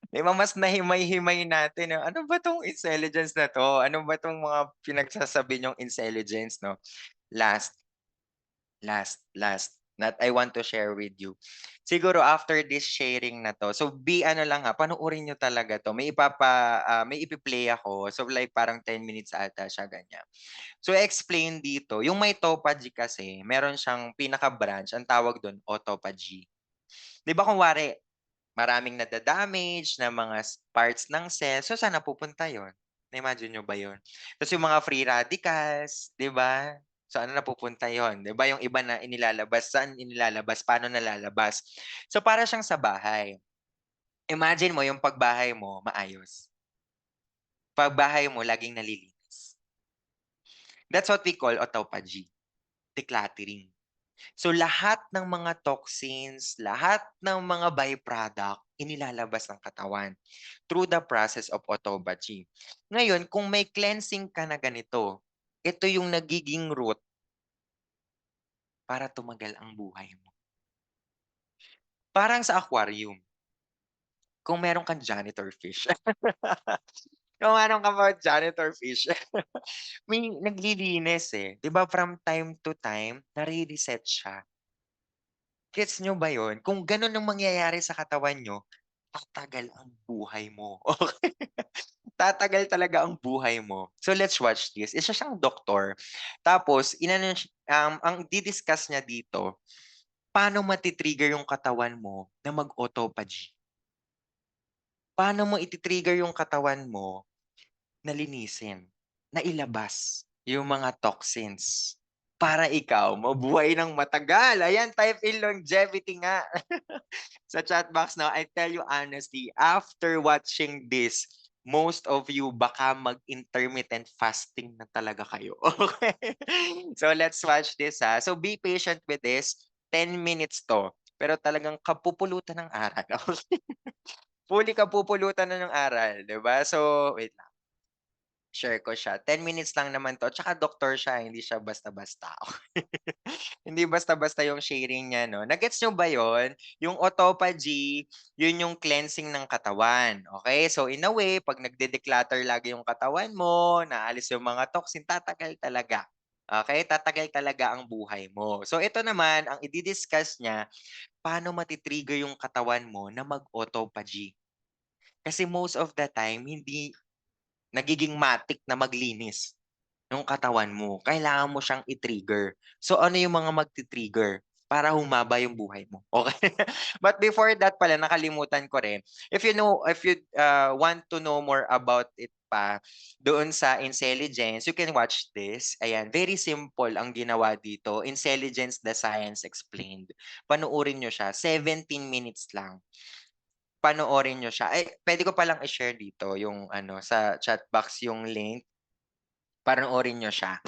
Di ba mas nahimay-himay natin, no? Ano ba tong intelligence na to? Ano ba tong mga pinagsasabi niyong intelligence, no? Last that I want to share with you. Siguro after this sharing na to, so ano lang ha, panoorin nyo talaga to. May ipi-play ako. So like parang 10 minutes ata siya ganyan. So explain dito, yung mitophagy kasi, meron siyang pinaka-branch, ang tawag doon autophagy. 'Di ba kung wari, maraming nada-damage na mga parts ng cell, so saan napupunta 'yon? Na-imagine nyo ba 'yon? Tapos yung mga free radicals, 'di ba? Saan napupunta 'yon? 'Di ba yung iba na inilalabas, saan inilalabas, paano nalalabas? So para siyang sa bahay. Imagine mo yung pagbahay mo maayos. Pagbahay mo laging nalilinis. That's what we call autophagy, decluttering. So lahat ng mga toxins, lahat ng mga byproduct, inilalabas ng katawan through the process of autophagy. Ngayon, kung may cleansing ka na ganito, ito yung nagiging root para tumagal ang buhay mo. Parang sa aquarium, kung meron kang janitor fish. Kung meron ka pa janitor fish, may naglilinis eh. 'Di ba from time to time, nare-reset siya. Gets nyo ba yun? Kung ganun ang mangyayari sa katawan nyo, tatagal ang buhay mo. Okay? Tatagal talaga ang buhay mo. So let's watch this. Isa siyang doktor. Tapos, ang didiscuss niya dito, paano matitrigger yung katawan mo na mag-autophagy? Paano mo ititrigger yung katawan mo na linisin, na ilabas yung mga toxins para ikaw mabuhay ng matagal. Ayan, type in longevity nga sa chat box now. I tell you honestly, after watching this, most of you baka mag-intermittent fasting na talaga kayo. Okay? So let's watch this ha. So be patient with this. 10 minutes to. Pero talagang kapupulutan ng aral. Okay? Fully kapupulutan na ng aral, 'di ba? So wait lang. Share ko siya. 10 minutes lang naman 'to, tsaka doktor siya, hindi siya basta-basta. Hindi basta-basta yung sharing niya 'no. Na-gets niyo ba yon? Yung autophagy, yun yung cleansing ng katawan, okay? So in a way, 'pag nagde-declutter lagi yung katawan mo, naalis yung mga toxin, tatagal talaga. Okay? Tatagal talaga ang buhay mo. So ito naman, ang idi-discuss niya, paano mati-trigger yung katawan mo na mag-autophagy. Kasi most of the time, hindi nagiging matic na maglinis yung katawan mo. Kailangan mo siyang i-trigger. So ano yung mga magti-trigger para humaba yung buhay mo? Okay? But before that pala, nakalimutan ko rin. If you want to know more about it pa doon sa Intelligence, you can watch this. Ayan, very simple ang ginawa dito. Intelligence, the Science Explained. Panoorin nyo siya. 17 minutes lang. Panoorin niyo siya. Ay, puwede ko palang i-share dito yung ano, sa chat box yung link. Panoorin niyo siya.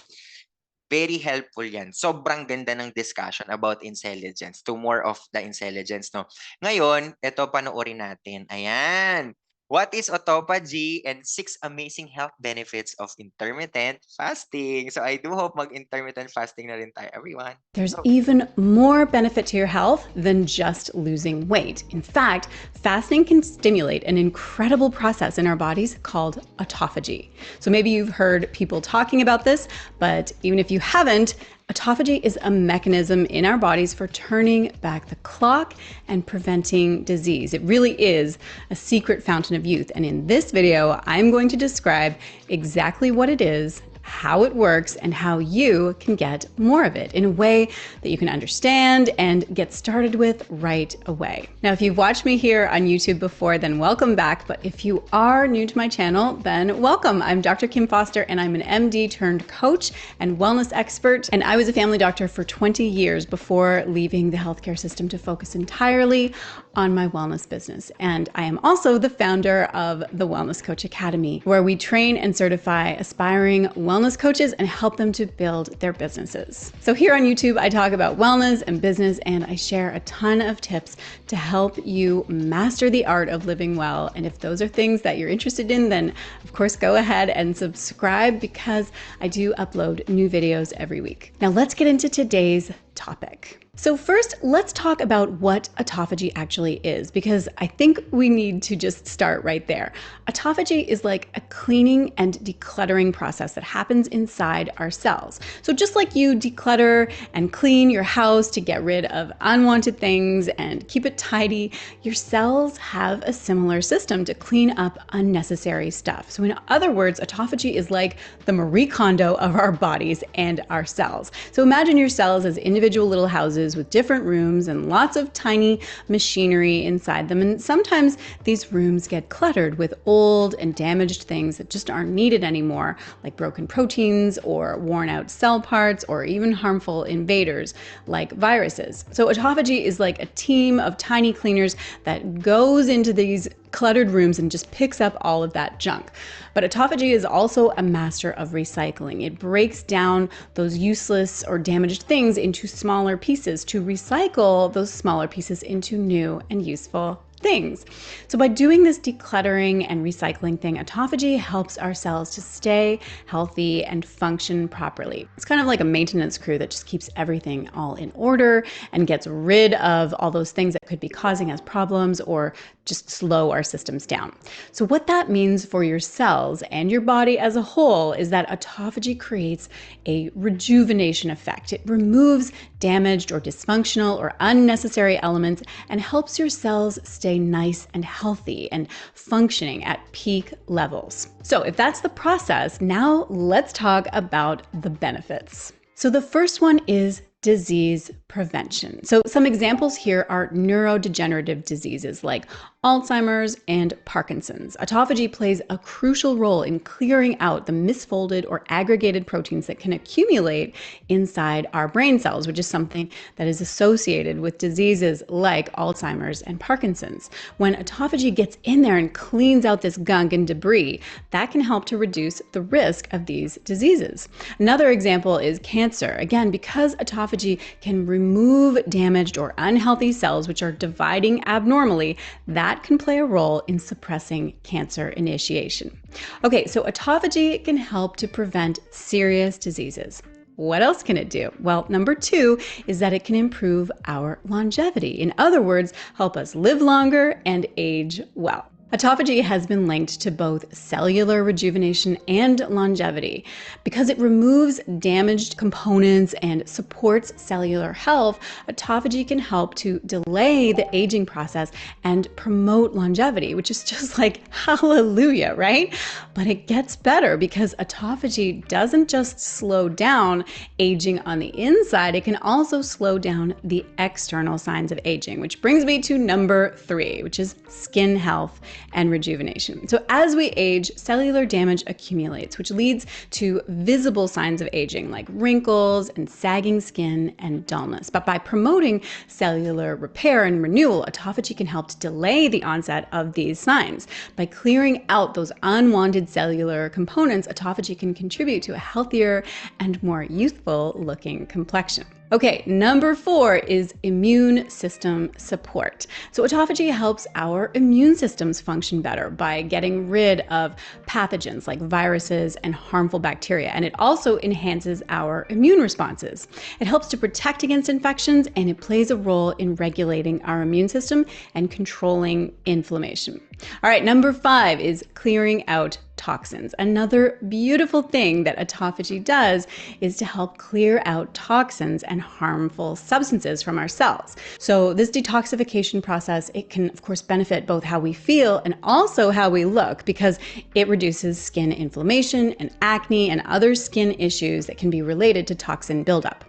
Very helpful 'yan. Sobrang ganda ng discussion about intelligence, to more of the intelligence 'no. Ngayon, eto panoorin natin. Ayan. What is autophagy and 6 amazing health benefits of intermittent fasting? So I do hope mag-intermittent fasting na rin tayo, everyone. There's Go. even more benefit to your health than just losing weight. In fact, fasting can stimulate an incredible process in our bodies called autophagy. So maybe you've heard people talking about this, but even if you haven't, autophagy is a mechanism in our bodies for turning back the clock and preventing disease. It really is a secret fountain of youth. And in this video, I'm going to describe exactly what it is, how it works, and how you can get more of it in a way that you can understand and get started with right away. Now, if you've watched me here on YouTube before, then welcome back. But if you are new to my channel, then welcome. I'm Dr. Kim Foster, and I'm an MD turned coach and wellness expert. And I was a family doctor for 20 years before leaving the healthcare system to focus entirely on my wellness business. And I am also the founder of the Wellness Coach Academy, where we train and certify aspiring wellness coaches and help them to build their businesses. So here on YouTube, I talk about wellness and business, and I share a ton of tips to help you master the art of living well. And if those are things that you're interested in, then of course go ahead and subscribe, because I do upload new videos every week. Now let's get into today's topic. So first, let's talk about what autophagy actually is, because I think we need to just start right there. Autophagy is like a cleaning and decluttering process that happens inside our cells. So just like you declutter and clean your house to get rid of unwanted things and keep it tidy, your cells have a similar system to clean up unnecessary stuff. So in other words, autophagy is like the Marie Kondo of our bodies and our cells. So imagine your cells as individual little houses with different rooms and lots of tiny machinery inside them. And sometimes these rooms get cluttered with old and damaged things that just aren't needed anymore, like broken proteins or worn out cell parts, or even harmful invaders like viruses. So autophagy is like a team of tiny cleaners that goes into these cluttered rooms and just picks up all of that junk. But autophagy is also a master of recycling. It breaks down those useless or damaged things into smaller pieces to recycle those smaller pieces into new and useful things. So by doing this decluttering and recycling thing, autophagy helps our cells to stay healthy and function properly. It's kind of like a maintenance crew that just keeps everything all in order and gets rid of all those things that could be causing us problems or just slow our systems down. So what that means for your cells and your body as a whole is that autophagy creates a rejuvenation effect. It removes damaged or dysfunctional or unnecessary elements and helps your cells stay nice and healthy and functioning at peak levels. So if that's the process, now let's talk about the benefits. So the first one is disease prevention. So some examples here are neurodegenerative diseases like Alzheimer's and Parkinson's. Autophagy plays a crucial role in clearing out the misfolded or aggregated proteins that can accumulate inside our brain cells, which is something that is associated with diseases like Alzheimer's and Parkinson's. When autophagy gets in there and cleans out this gunk and debris, that can help to reduce the risk of these diseases. Another example is cancer. Again, because autophagy can remove damaged or unhealthy cells which are dividing abnormally, that can play a role in suppressing cancer initiation. Okay, so autophagy can help to prevent serious diseases. What else can it do? Well, number 2 is that it can improve our longevity. In other words, help us live longer and age well. Autophagy has been linked to both cellular rejuvenation and longevity. Because it removes damaged components and supports cellular health, autophagy can help to delay the aging process and promote longevity, which is just like hallelujah, right? But it gets better because autophagy doesn't just slow down aging on the inside, it can also slow down the external signs of aging, which brings me to number 3, which is skin health and rejuvenation. So as we age, cellular damage accumulates, which leads to visible signs of aging like wrinkles and sagging skin and dullness. But by promoting cellular repair and renewal, autophagy can help to delay the onset of these signs. By clearing out those unwanted cellular components, autophagy can contribute to a healthier and more youthful looking complexion. Okay, number 4 is immune system support. So autophagy helps our immune systems function better by getting rid of pathogens like viruses and harmful bacteria, and it also enhances our immune responses. It helps to protect against infections, and it plays a role in regulating our immune system and controlling inflammation. All right, number 5 is clearing out toxins. Another beautiful thing that autophagy does is to help clear out toxins and harmful substances from our cells. So this detoxification process, it can of course benefit both how we feel and also how we look, because it reduces skin inflammation and acne and other skin issues that can be related to toxin buildup.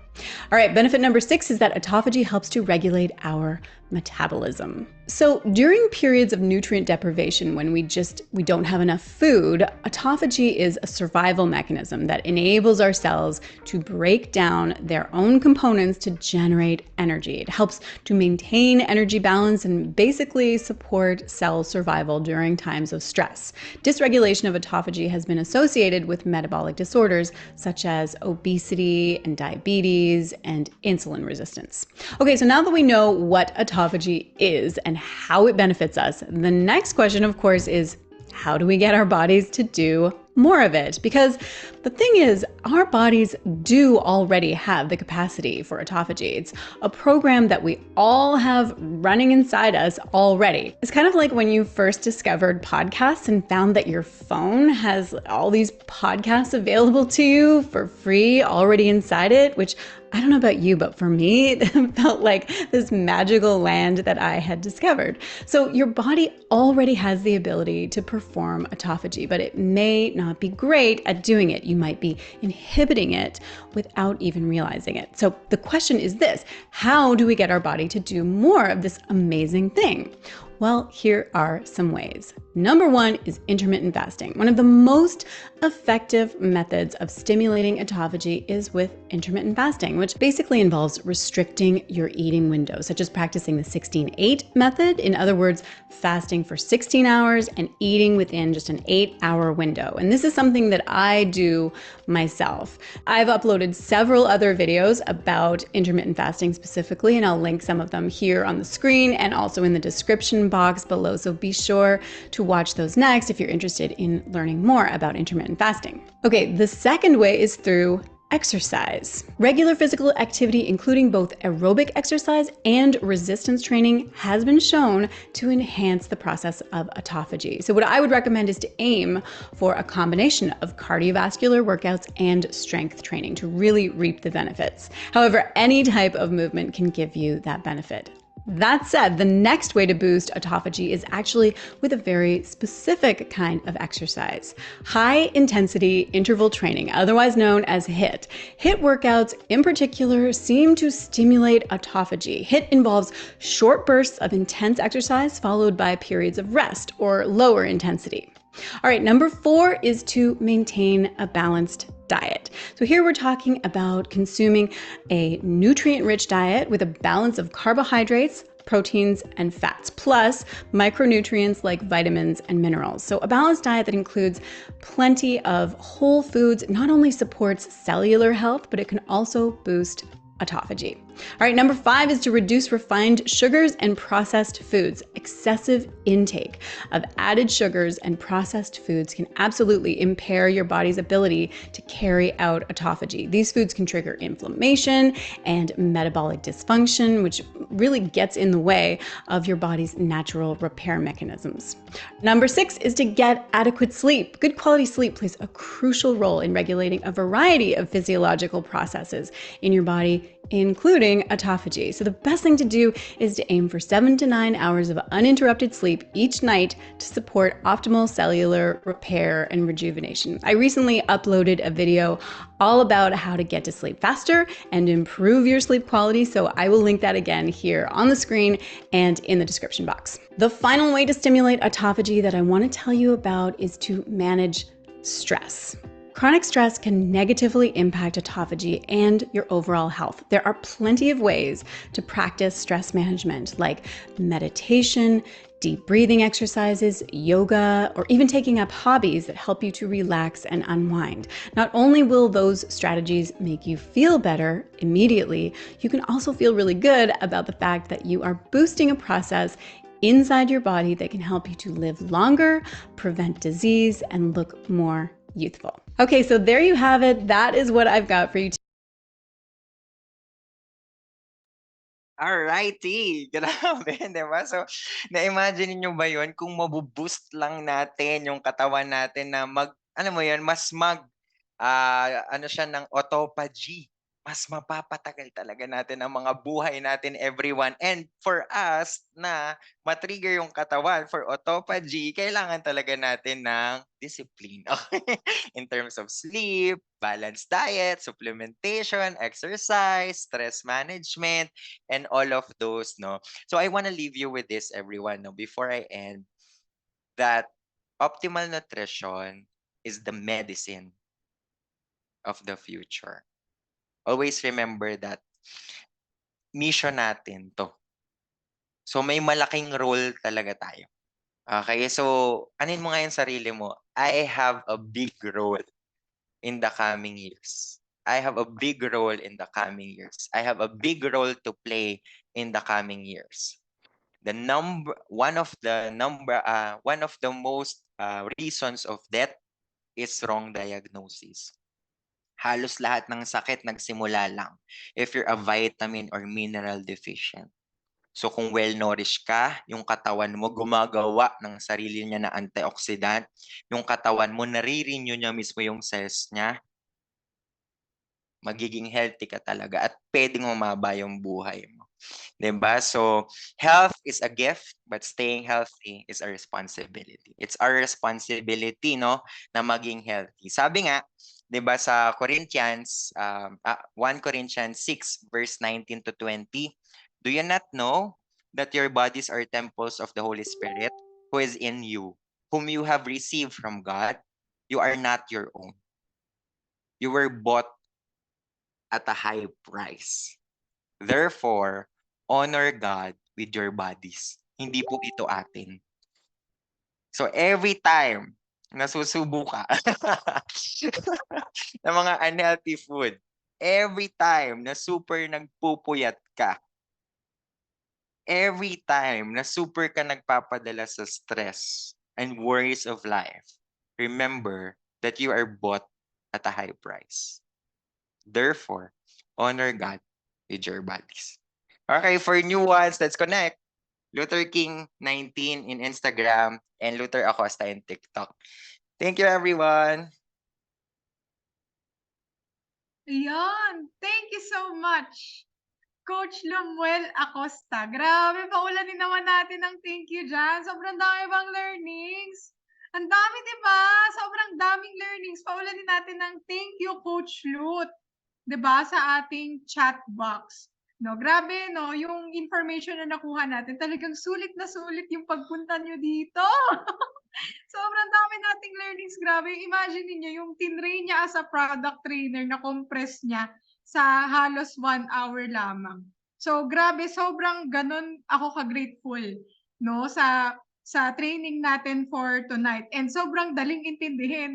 All right, benefit number 6 is that autophagy helps to regulate our metabolism. So during periods of nutrient deprivation, when we don't have enough food, autophagy is a survival mechanism that enables our cells to break down their own components to generate energy. It helps to maintain energy balance and basically support cell survival during times of stress. Dysregulation of autophagy has been associated with metabolic disorders such as obesity and diabetes and insulin resistance. Okay, so now that we know what autophagy is and how it benefits us, the next question, of course, is how do we get our bodies to do more of it? Because the thing is, our bodies do already have the capacity for autophagy. It's a program that we all have running inside us already. It's kind of like when you first discovered podcasts and found that your phone has all these podcasts available to you for free already inside it, which I don't know about you, but for me, it felt like this magical land that I had discovered. So your body already has the ability to perform autophagy, but it may not be great at doing it. You might be inhibiting it without even realizing it. So the question is this: how do we get our body to do more of this amazing thing? Well, here are some ways. Number 1 is intermittent fasting. One of the most effective methods of stimulating autophagy is with intermittent fasting, which basically involves restricting your eating window, such as practicing the 16-8 method. In other words, fasting for 16 hours and eating within just an 8-hour window. And this is something that I do myself. I've uploaded several other videos about intermittent fasting specifically, and I'll link some of them here on the screen and also in the description box below. So be sure to watch those next if you're interested in learning more about intermittent fasting. Okay, the second way is through exercise. Regular physical activity, including both aerobic exercise and resistance training, has been shown to enhance the process of autophagy. So what I would recommend is to aim for a combination of cardiovascular workouts and strength training to really reap the benefits. However, any type of movement can give you that benefit. That said, the next way to boost autophagy is actually with a very specific kind of exercise: high intensity interval training, otherwise known as HIIT. HIIT workouts in particular seem to stimulate autophagy. HIIT involves short bursts of intense exercise followed by periods of rest or lower intensity. All right, number 4 is to maintain a balanced diet. So here we're talking about consuming a nutrient-rich diet with a balance of carbohydrates, proteins, and fats, plus micronutrients like vitamins and minerals. So a balanced diet that includes plenty of whole foods not only supports cellular health, but it can also boost autophagy. All right, number 5 is to reduce refined sugars and processed foods. Excessive intake of added sugars and processed foods can absolutely impair your body's ability to carry out autophagy. These foods can trigger inflammation and metabolic dysfunction, which really gets in the way of your body's natural repair mechanisms. Number 6 is to get adequate sleep. Good quality sleep plays a crucial role in regulating a variety of physiological processes in your body, including autophagy. So the best thing to do is to aim for 7 to 9 hours of uninterrupted sleep each night to support optimal cellular repair and rejuvenation. I recently uploaded a video all about how to get to sleep faster and improve your sleep quality, so I will link that again here on the screen and in the description box. The final way to stimulate autophagy that I want to tell you about is to manage stress. Chronic stress can negatively impact autophagy and your overall health. There are plenty of ways to practice stress management, like meditation, deep breathing exercises, yoga, or even taking up hobbies that help you to relax and unwind. Not only will those strategies make you feel better immediately, you can also feel really good about the fact that you are boosting a process inside your body that can help you to live longer, prevent disease, and look more youthful. Okay, so there you have it. That is what I've got for you. Alrighty, grabe, 'di ba? So, na-imagine niyo ba 'yun kung mabu-boost lang natin yung katawan natin na alam mo 'yun, mas ano siya ng autophagy. Mas mapapatagal talaga natin ang mga buhay natin, everyone. And for us na ma-trigger yung katawan for autophagy, kailangan talaga natin ng discipline. Okay? In terms of sleep, balanced diet, supplementation, exercise, stress management, and all of those, no? So I want to leave you with this, everyone, no? Before I end, that optimal nutrition is the medicine of the future. Always remember that mission natin 'to. So may malaking role talaga tayo. Okay, so anin mo nga yung sarili mo, I have a big role in the coming years. I have a big role in the coming years. I have a big role to play in the coming years. One of the most reasons of death is wrong diagnosis. Halos lahat ng sakit nagsimula lang if you're a vitamin or mineral deficient. So kung well-nourished ka, yung katawan mo gumagawa ng sarili niya na antioxidant, yung katawan mo nare-renew niya mismo yung cells niya, magiging healthy ka talaga at puwedeng humaba yung buhay mo, 'di ba? So, health is a gift, but staying healthy is a responsibility. It's our responsibility, no, na maging healthy. Sabi nga, 'di ba sa 1 Corinthians 6 verse 19 to 20, "Do you not know that your bodies are temples of the Holy Spirit who is in you, whom you have received from God? You are not your own. You were bought at a high price. Therefore, honor God with your bodies." Hindi po ito atin. So every time nasusubo ka ng mga unhealthy food, every time na super nagpupuyat ka, every time na super ka nagpapadala sa stress and worries of life, remember that you are bought at a high price. Therefore, honor God with your bodies. Okay, for new ones, let's connect. Luther King 19 in Instagram and Luther Acosta in TikTok. Thank you, everyone. Ayan, thank you so much, Coach Lumuel Acosta. Grabe, paulanin naman natin ng thank you dyan. Sobrang dami bang learnings? Ang dami, di ba? Sobrang daming learnings. Paulanin natin ng thank you, Coach Lut. Di ba? Sa ating chat box. No, grabe, no? Yung information na nakuha natin, talagang sulit na sulit yung pagpunta nyo dito. Sobrang dami nating learnings, grabe. Imagine niyo yung tinrain niya as a product trainer na compress niya sa halos 1 hour lamang. So grabe, sobrang ganun ako ka-grateful, no, sa training natin for tonight. And sobrang daling intindihin.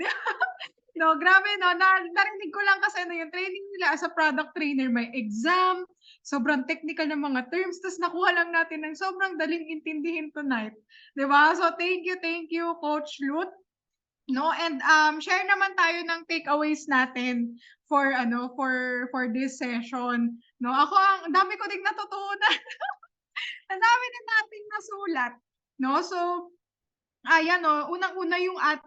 No, grabe, no, narinig ko lang kasi yung training nila as a product trainer, may exam, sobrang technical ng mga terms, tapos nakuha lang natin ng sobrang daling intindihin tonight. 'Di ba? So thank you, Coach Lut. No, and share naman tayo ng takeaways natin for for this session. No, ako ang dami ko ding natutunan. Ang dami din nating nasulat. No, so ayan, no, unang-una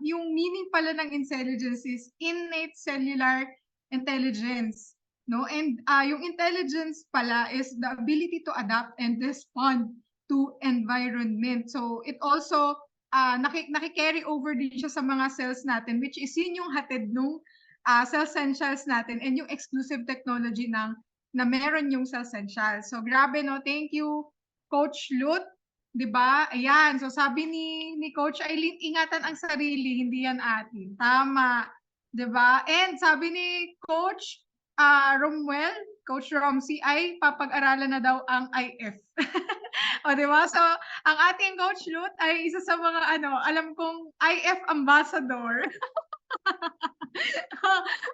yung meaning pala ng intelligence is innate cellular intelligence. No, and yung intelligence pala is the ability to adapt and respond to environment. So it also naki-carry over din siya sa mga cells natin, which is yun yung hatid nung cell essentials natin and yung exclusive technology na meron yung cell essentials. So grabe, no, thank you, Coach Lut. 'Di ba? Ayan, so sabi ni Coach Eileen, ingatan ang sarili, hindi yan atin. Tama. 'Di ba? And sabi ni Coach Romuel, Coach Romsey, ay papag-aralan na daw ang IF. O 'di ba? So, ang ating Coach Lut ay isa sa mga ano, alam kong IF ambassador.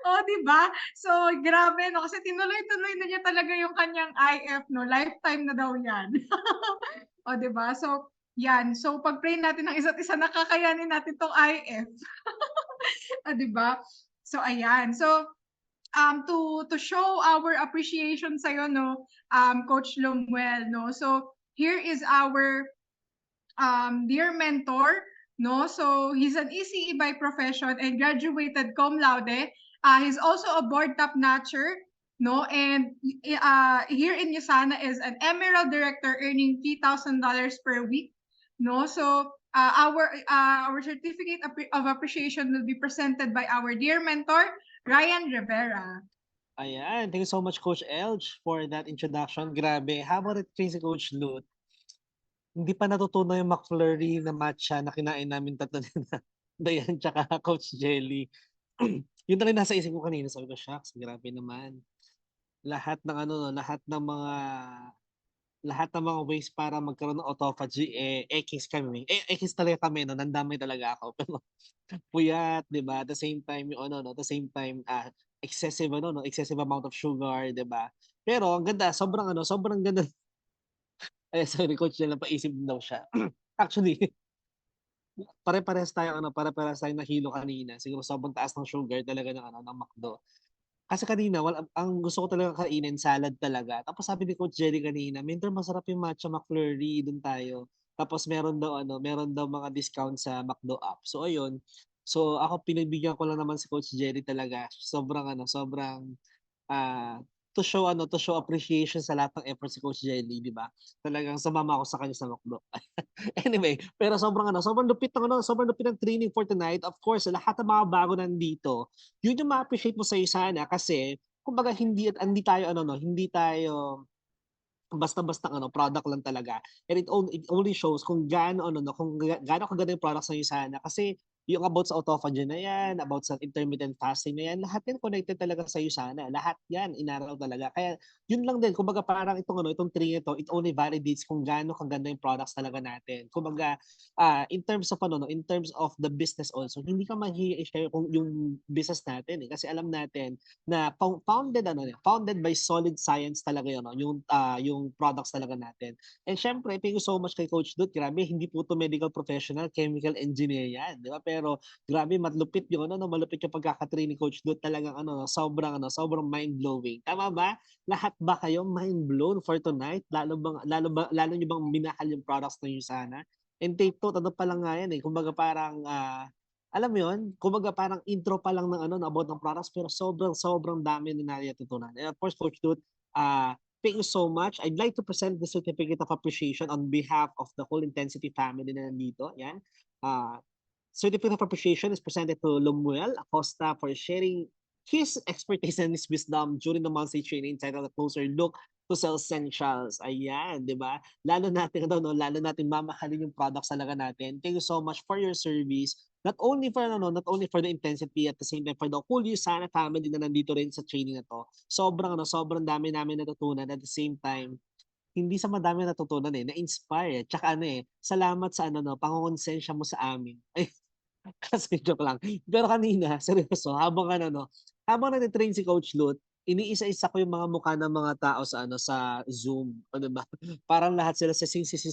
Oh, 'di ba? So, grabe 'no, kasi tinuloy-tuloy na niya talaga yung kanyang IF 'no, lifetime na daw 'yan. Oh, 'di ba? So, 'yan. So, pag-pray natin ng isa't isa na kakayanin natin 'tong IF. Oh, 'di ba? So, ayan. So, to show our appreciation sa'yo 'no, Coach Lumuel 'no. So, here is our dear mentor, no? So he's an ECE by profession and graduated cum laude. He's also a board top notcher, no? And here in Yusana is an emerald director earning $3,000 per week, no? So our certificate of appreciation will be presented by our dear mentor, Ryan Rivera. Ayan, thank you so much Coach Elge for that introduction. Grabe, habang nag-train si Coach Lut, hindi pa natutunan yung McFlurry na matcha na kinain namin tatlo ni na Dayan tsaka Coach Jelly. Yun talaga nasa isip ko kanina, sabi ko, "Shocks, grabe naman." Lahat ng ano 'no, lahat ng mga ways para magkaroon ng autophagy, ekis kami. Ekis talaga kami 'no, nandamay talaga ako. Pero puyat, 'di ba? At the same time yung ano 'no, at the same time, excessive ano 'no, excessive amount of sugar, 'di ba? Pero ang ganda, sobrang ano, sobrang ganda. Ay, sorry coach niya napaisip din daw siya. Actually, pare-parehas tayong nahilo kanina. Siguro sobrang taas ng sugar talaga ng ano, ng McDo. Kasi kanina ang gusto ko talaga kainin salad talaga. Tapos sabi ni Coach Jelly kanina, "Mentor masarap yung matcha McFlurry, dun tayo." Tapos meron daw mga discount sa McDo app. So ayun, so ako pinagbigyan ko lang naman si Coach Jelly talaga. Sobrang ah, to show appreciation sa lahat ng effort si Coach Jelly, 'di ba? Talagang sumama ako sa kanya sa McDo. Anyway, pero sobrang lupit ng training for tonight. Of course, sa lahat ng mga bago nandito, yun yung ma-appreciate mo sa'yo sana kasi kumbaga hindi tayo basta-bastang ano, product lang talaga. And it only shows kung gaano kaganda yung products ng USANA kasi yung about sa autophagy na yan, about sa intermittent fasting na yan, lahat yan connected talaga sa USANA. Lahat yan inaral talaga. Kaya yun lang din, kumbaga parang itong tree nito, it only validates kung gaano kaganda yung products talaga natin. Kumbaga, in terms of in terms of the business also, hindi ka mahi-share kung yung business natin eh. Kasi alam natin na founded by solid science talaga yun, no? Yung products talaga natin. And syempre, thank you so much kay Coach Dut. Grabe, hindi po to medical professional, chemical engineer yan, di ba? Pero grabe, malupit yung pagkakatrain ni Coach Dut. Talagang sobrang mind-blowing. Tama ba? Lahat ba kayo mind-blown for tonight? Lalo niyo bang minahal yung products ng USANA? And take note, ano pa lang nga yan eh. Kumbaga parang alam mo yun, kumbaga parang intro pa lang ng about ng products pero sobrang dami na natutunan. And of course, Coach Dut, thank you so much. I'd like to present the certificate of appreciation on behalf of the whole Intensity family na nandito. Yan. Certificate of appreciation is presented to Lumuel Acosta for sharing his expertise and his wisdom during the monthly training entitled A Closer Look to Sell Essentials. Ayan, di ba? Lalo natin mamahalin yung products talaga natin. Thank you so much for your service. Not only for the intensity at the same time for the whole USANA family na nandito rin sa training na to. Sobrang dami namin natutunan at the same time hindi sa madami natutunan na-inspire. Tsaka salamat sa pangongonsensya mo sa amin. Ay, kasi joke lang. Pero kanina, seryoso, habang nagte-train si Coach Lut, iniisa-isa ko yung mga mukha ng mga tao sa Zoom, o 'di ba? Parang lahat sila sising-sisi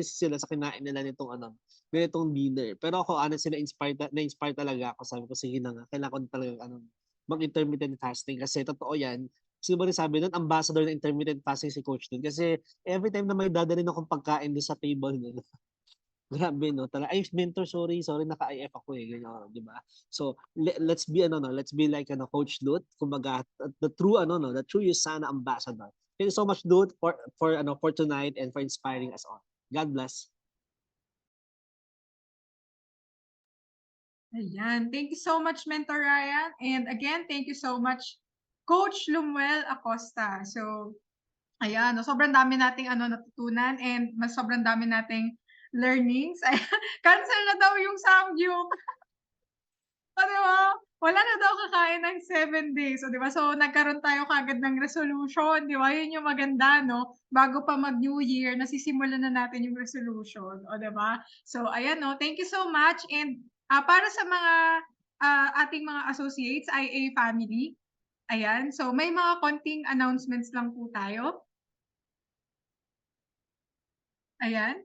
sila sa kinain nila ganitong dinner. Pero ako honestly na-inspire talaga ako. Sabi ko, sige na nga, kailangan ko na talagang mag-intermittent fasting kasi totoo 'yan. Sino ba nagsabi nun, ambassador ng intermittent fasting si Coach Lut. Kasi every time na may dadalhin akong pagkain dun sa table niya, grabe 'no, ay mentor sorry naka-IF ako, ganyan, 'di ba? So let's be let's be like Coach Lut, kumbaga the true the true USANA ambassador. Thank you so much Lut for tonight and for inspiring us all. God bless. Ayan. Thank you so much, Mentor Ryan. And again, thank you so much, Coach Lumuel Acosta. So, ayan, sobrang dami nating natutunan and mas sobrang dami nating learnings. Cancel na daw yung Samgyup. O, di ba? wala na daw kakain ng 7 days. O, di ba? So, nagkaroon tayo kagad ng resolution, di ba? Yun yung maganda, no? Bago pa mag-New Year, nasisimulan na natin yung resolution. O, di ba? So, ayan, no? Thank you so much. And para sa mga ating mga associates, IA family, ayan. So, may mga konting announcements lang po tayo. Ayan.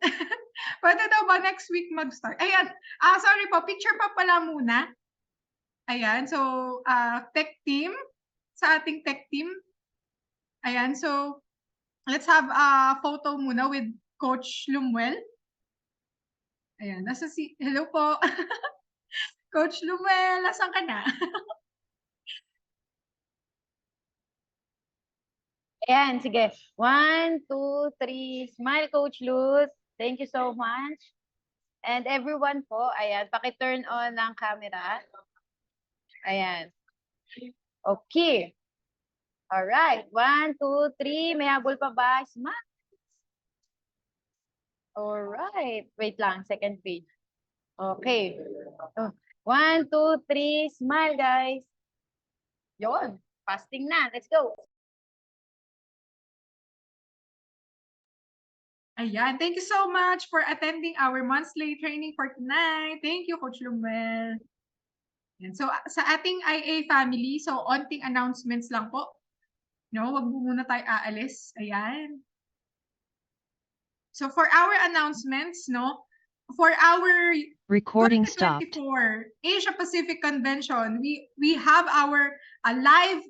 Pwede daw ba next week mag-start? Ayan. Sorry po, picture pa pala muna. Ayan, so, tech team, sa ating tech team. Ayan, so, let's have a photo muna with Coach Lumuel. Ayan, hello po. Coach Lumuel, nasaan ka na? Ayan, sige. 1, 2, 3. Smile, Coach Luz. Thank you so much. And everyone po, ayan, paki-turn on ng camera. Ayan. Okay. Alright. 1, 2, 3. May habol pa ba? Smile. Alright. Wait lang. Second page. Okay. 1, 2, 3. Smile, guys. Yon. Fasting na. Let's go. Ayan, thank you so much for attending our monthly training for tonight. Thank you, Coach Lumuel. Yan. So, sa ating IA family, so, onting announcements lang po. No, wag mo muna tayo aalis. Ayan. So, for our announcements, no, for our Recording stopped. 2024 Asia Pacific Convention, we have our live